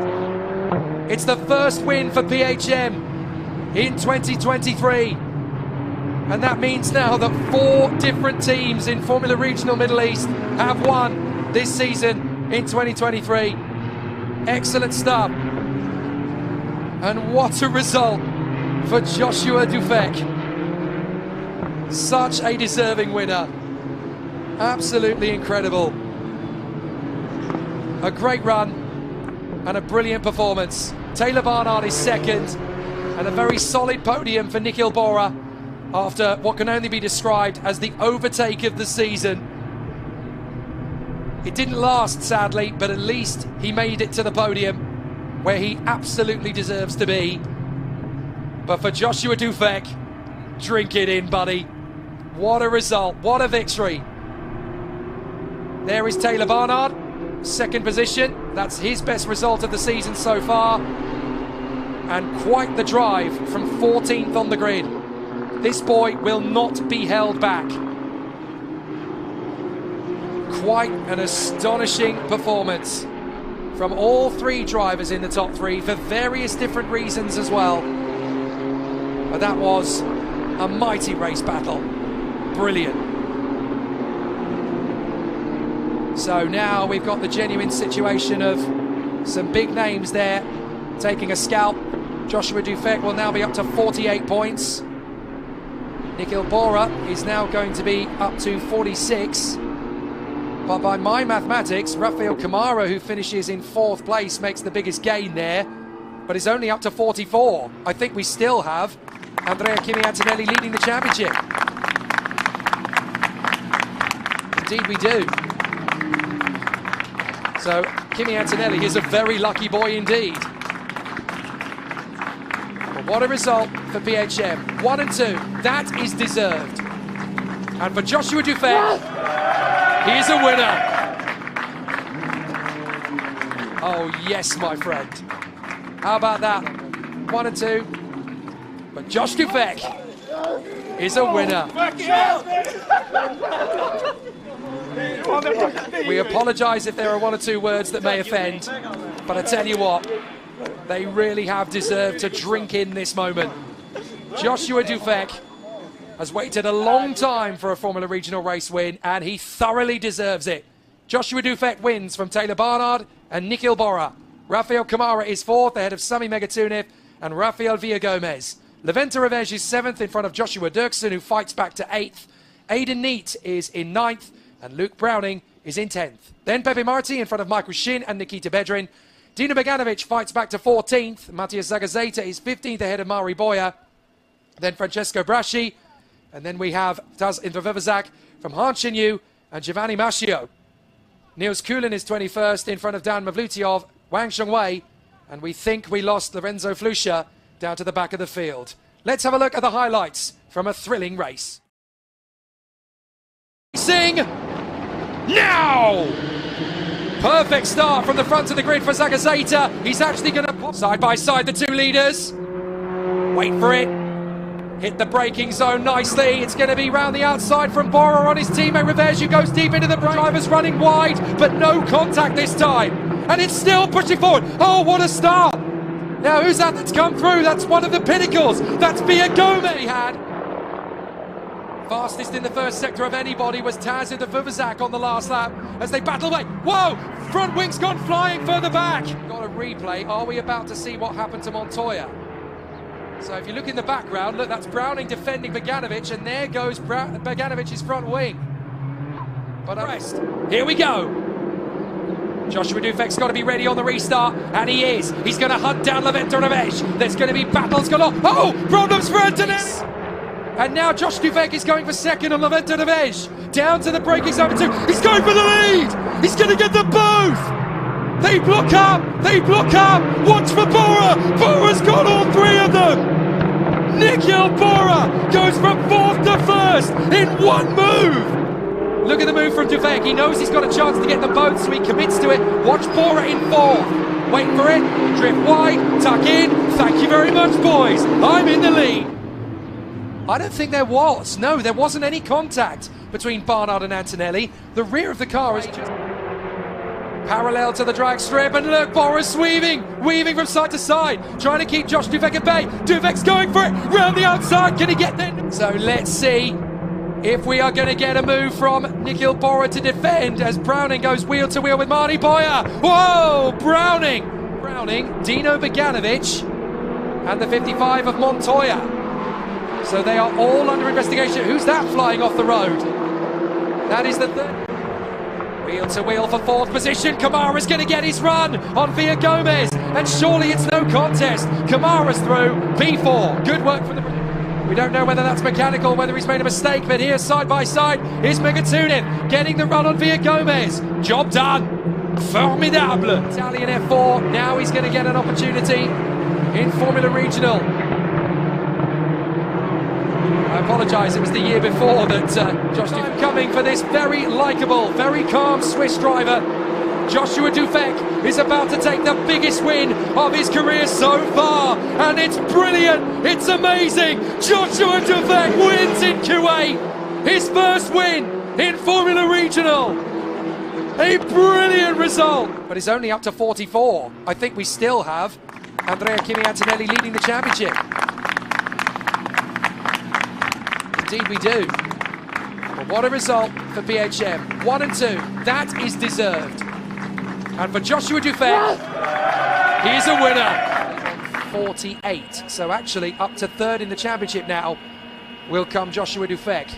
It's the first win for PHM in 2023. And that means now that 4 different teams in Formula Regional Middle East have won this season in 2023. Excellent stuff. And what a result for Joshua Dufek. Such a deserving winner. Absolutely incredible. A great run and a brilliant performance. Taylor Barnard is second, and a very solid podium for Nikhil Bora after what can only be described as the overtake of the season. It didn't last, sadly, but at least he made it to the podium, where he absolutely deserves to be. But for Joshua Dufek, drink it in, buddy. What a result, what a victory. There is Taylor Barnard, second position. That's his best result of the season so far. And quite the drive from 14th on the grid. This boy will not be held back. Quite an astonishing performance from all 3 drivers in the top 3 for various different reasons as well. But that was a mighty race battle. Brilliant. So now we've got the genuine situation of some big names there taking a scalp. Joshua Dufek will now be up to 48 points. Nikhil Bora is now going to be up to 46. But by my mathematics, Rafael Kamara, who finishes in 4th place, makes the biggest gain there, but is only up to 44. I think we still have Andrea Kimi Antonelli leading the championship. Indeed we do. So Kimi Antonelli is a very lucky boy indeed. But what a result for PHM. 1 and 2, that is deserved. And for Joshua Dufek, he is a winner. Oh yes, my friend. How about that? 1 and 2. But Josh Dufek is a winner. We apologise if there are 1 or 2 words that may offend, but I tell you what, they really have deserved to drink in this moment. Joshua Dufek has waited a long time for a Formula Regional race win, and he thoroughly deserves it. Joshua Dufek wins from Taylor Barnard and Nikhil Bora. Rafael Kamara is 4th ahead of Sami Megatuniv and Rafael Villagomez. Leventa Revenge is 7th in front of Joshua Dirksen, who fights back to 8th. Aidan Neat is in 9th, and Luke Browning is in 10th. Then Pepe Marti in front of Michael Shin and Nikita Bedrin. Dino Beganovic fights back to 14th. Matthias Zagazeta is 15th ahead of Mari Boya. Then Francesco Braschi. And then we have Taz Indrovevazak from Han Shinyu and Giovanni Mascio. Niels Kulin is 21st in front of Dan Mavlutiov, Wang Shengwei. And we think we lost Lorenzo Flusha down to the back of the field. Let's have a look at the highlights from a thrilling race. Racing now! Perfect start from the front of the grid for Zagazeta. He's actually going to pop side by side the 2 leaders. Wait for it. Hit the braking zone nicely. It's going to be round the outside from Bora on his teammate Revenge, who goes deep into the break. Driver's running wide, but no contact this time. And it's still pushing forward. Oh, what a start! Now, who's that that's come through? That's one of the pinnacles. That's Villagomez he had. Fastest in the first sector of anybody was Taz de Fuvazak on the last lap as they battle away. Whoa! Front wing's gone flying further back. Got a replay. Are we about to see what happened to Montoya? So if you look in the background, look, that's Browning defending Beganovic, and there goes Beganovic's front wing. But rest. Here we go. Joshua Dufek's got to be ready on the restart, and he is. He's going to hunt down Leventorovich. There's going to be battles galore. Oh, problems for Antonelli. And now Josh Dufek is going for second on Leventorovich. Down to the braking zone 2. He's going for the lead. He's going to get them both. They block up. They block up. Watch for Bora. Bora's got all three of them. Nikhil Bora goes from 4th to 1st in one move. Look at the move from Dufek. He knows he's got a chance to get them both, so he commits to it. Watch Bora in 4th. Wait for it. Drift wide. Tuck in. Thank you very much, boys. I'm in the lead. I don't think there was. No, there wasn't any contact between Barnard and Antonelli. The rear of the car is just parallel to the drag strip, and look, Bora's weaving from side to side, trying to keep Josh Dufek at bay. Dufek's going for it, round the outside, can he get there? So let's see if we are going to get a move from Nikhil Bora to defend as Browning goes wheel to wheel with Marty Boyer. Whoa, Browning, Dino Beganovic, and the 55 of Montoya. So they are all under investigation. Who's that flying off the road? That is the third. Wheel to wheel for 4th position. Kamara's going to get his run on Via Gomez. And surely it's no contest. Kamara's through. P4. Good work from the... We don't know whether that's mechanical, whether he's made a mistake, but here side by side is Megatunin getting the run on Via Gomez. Job done. Formidable. Italian F4. Now he's going to get an opportunity in Formula Regional. I apologise, it was the year before that Josh Dufek coming for this very likeable, very calm Swiss driver. Joshua Dufek is about to take the biggest win of his career so far, and it's brilliant, it's amazing. Joshua Dufek wins in Kuwait, his first win in Formula Regional. A brilliant result, but it's only up to 44. I think we still have Andrea Kimi Antonelli leading the championship. Indeed we do. But what a result for BHM. 1 and 2. That is deserved. And for Joshua Dufek, he is a winner. 48. So actually up to 3rd in the championship now will come Joshua Dufek.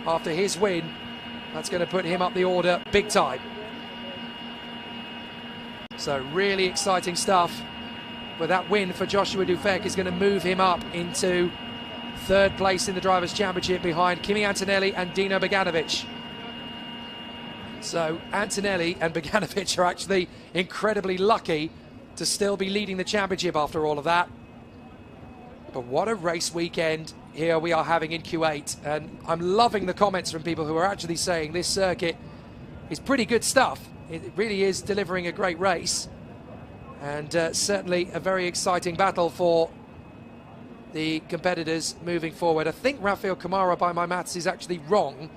After his win, that's going to put him up the order big time. So really exciting stuff. But that win for Joshua Dufek is going to move him up into 3rd place in the Drivers' Championship behind Kimi Antonelli and Dino Beganovic. So Antonelli and Beganovic are actually incredibly lucky to still be leading the championship after all of that. But what a race weekend here we are having in Kuwait, and I'm loving the comments from people who are actually saying this circuit is pretty good stuff. It really is delivering a great race, and certainly a very exciting battle for the competitors moving forward. I think Rafael Kamara, by my maths, is actually wrong.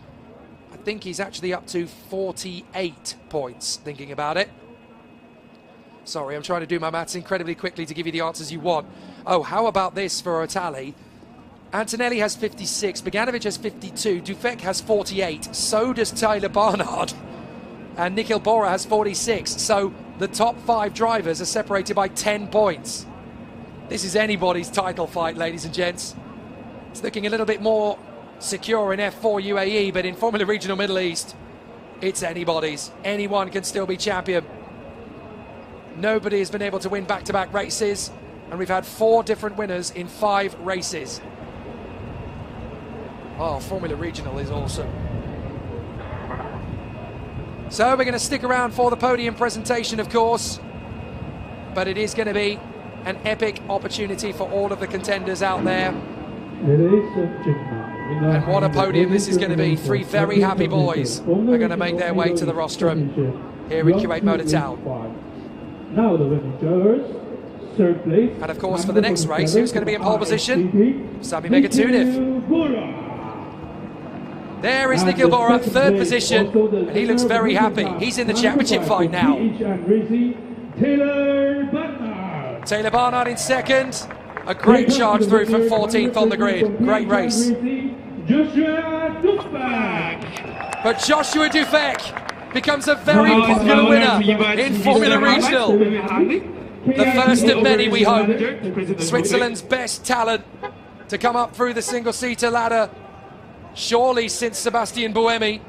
I think he's actually up to 48 points, thinking about it. Sorry, I'm trying to do my maths incredibly quickly to give you the answers you want. Oh, how about this for Otali? Antonelli has 56, Beganovic has 52, Dufek has 48, so does Tyler Barnard, and Nikhil Bora has 46. So the top 5 drivers are separated by 10 points. This is anybody's title fight, ladies and gents. It's looking a little bit more secure in F4 UAE, but in Formula Regional Middle East, it's anybody's. Anyone can still be champion. Nobody has been able to win back-to-back races, and we've had 4 different winners in 5 races. Oh, Formula Regional is awesome. So we're going to stick around for the podium presentation, of course, but it is going to be an epic opportunity for all of the contenders out there. And what a podium this is going to be. 3 very happy boys are going to make their way to the rostrum here in Kuwait Motor Town. Now the winning drivers, 3rd place. And of course for the next race, who's going to be in pole position? Sami Megatunin. There is Nikhil Bora, 3rd position, and he looks very happy. He's in the championship fight now. Taylor Barnard in 2nd. A great charge through from 14th on the grid. Great race. Joshua Dufek. But Joshua Dufek becomes a very popular winner in Formula Regional. The first of many, we hope. Switzerland's best talent to come up through the single-seater ladder, surely since Sebastian Buemi.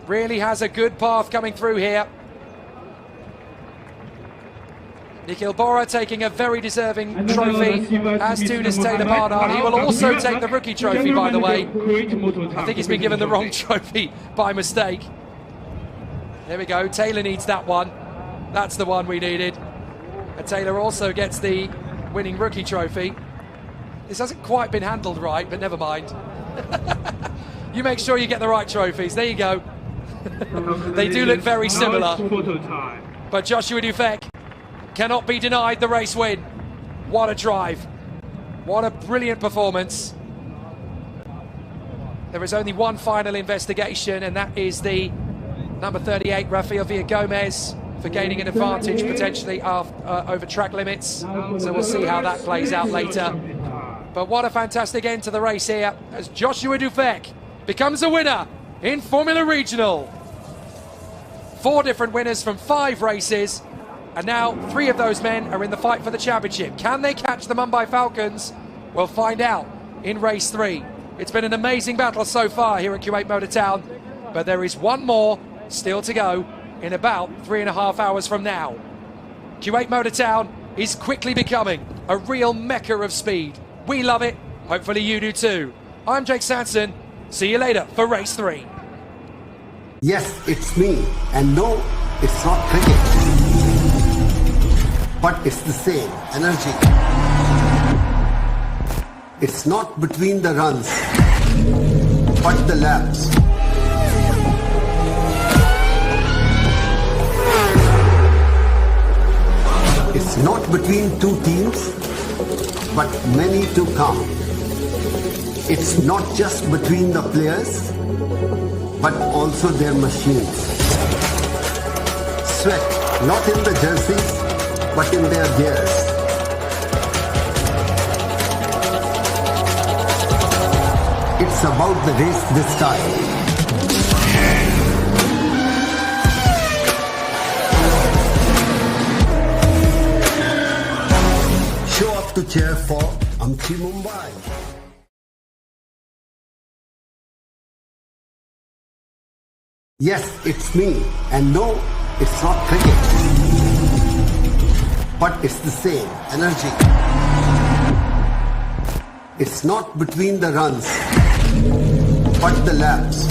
Really has a good path coming through here. Nikhil Bora taking a very deserving trophy, as too does Taylor Barnard. He will also take the rookie trophy, by the way. I think he's been given the wrong trophy by mistake. There we go, Taylor needs that one. That's the one we needed. And Taylor also gets the winning rookie trophy. This hasn't quite been handled right, but never mind. You make sure you get the right trophies. There you go. They do look very similar. But Joshua Dufek cannot be denied the race win. What a drive. What a brilliant performance. There is only one final investigation, and that is the number 38, Rafael Villa-Gomez, for gaining an advantage potentially over track limits. So we'll see how that plays out later. But what a fantastic end to the race here, as Joshua Dufek becomes a winner in Formula Regional. 4 different winners from 5 races, and now 3 of those men are in the fight for the championship. Can they catch the Mumbai Falcons? We'll find out in race 3. It's been an amazing battle so far here at Kuwait Motor Town, but there is one more still to go in about 3.5 hours from now. Kuwait Motor Town is quickly becoming a real mecca of speed. We love it. Hopefully you do too. I'm Jake Sanson. See you later for race 3. Yes, it's me. And no, it's not cricket. But it's the same energy. It's not between the runs, but the laps. It's not between 2 teams, but many to come. It's not just between the players, but also their machines. Sweat, not in the jerseys, but in their gears. It's about the race this time. Show up to cheer for Amchi Mumbai. Yes, it's me. And no, it's not cricket. But it's the same energy. It's not between the runs, but the laps.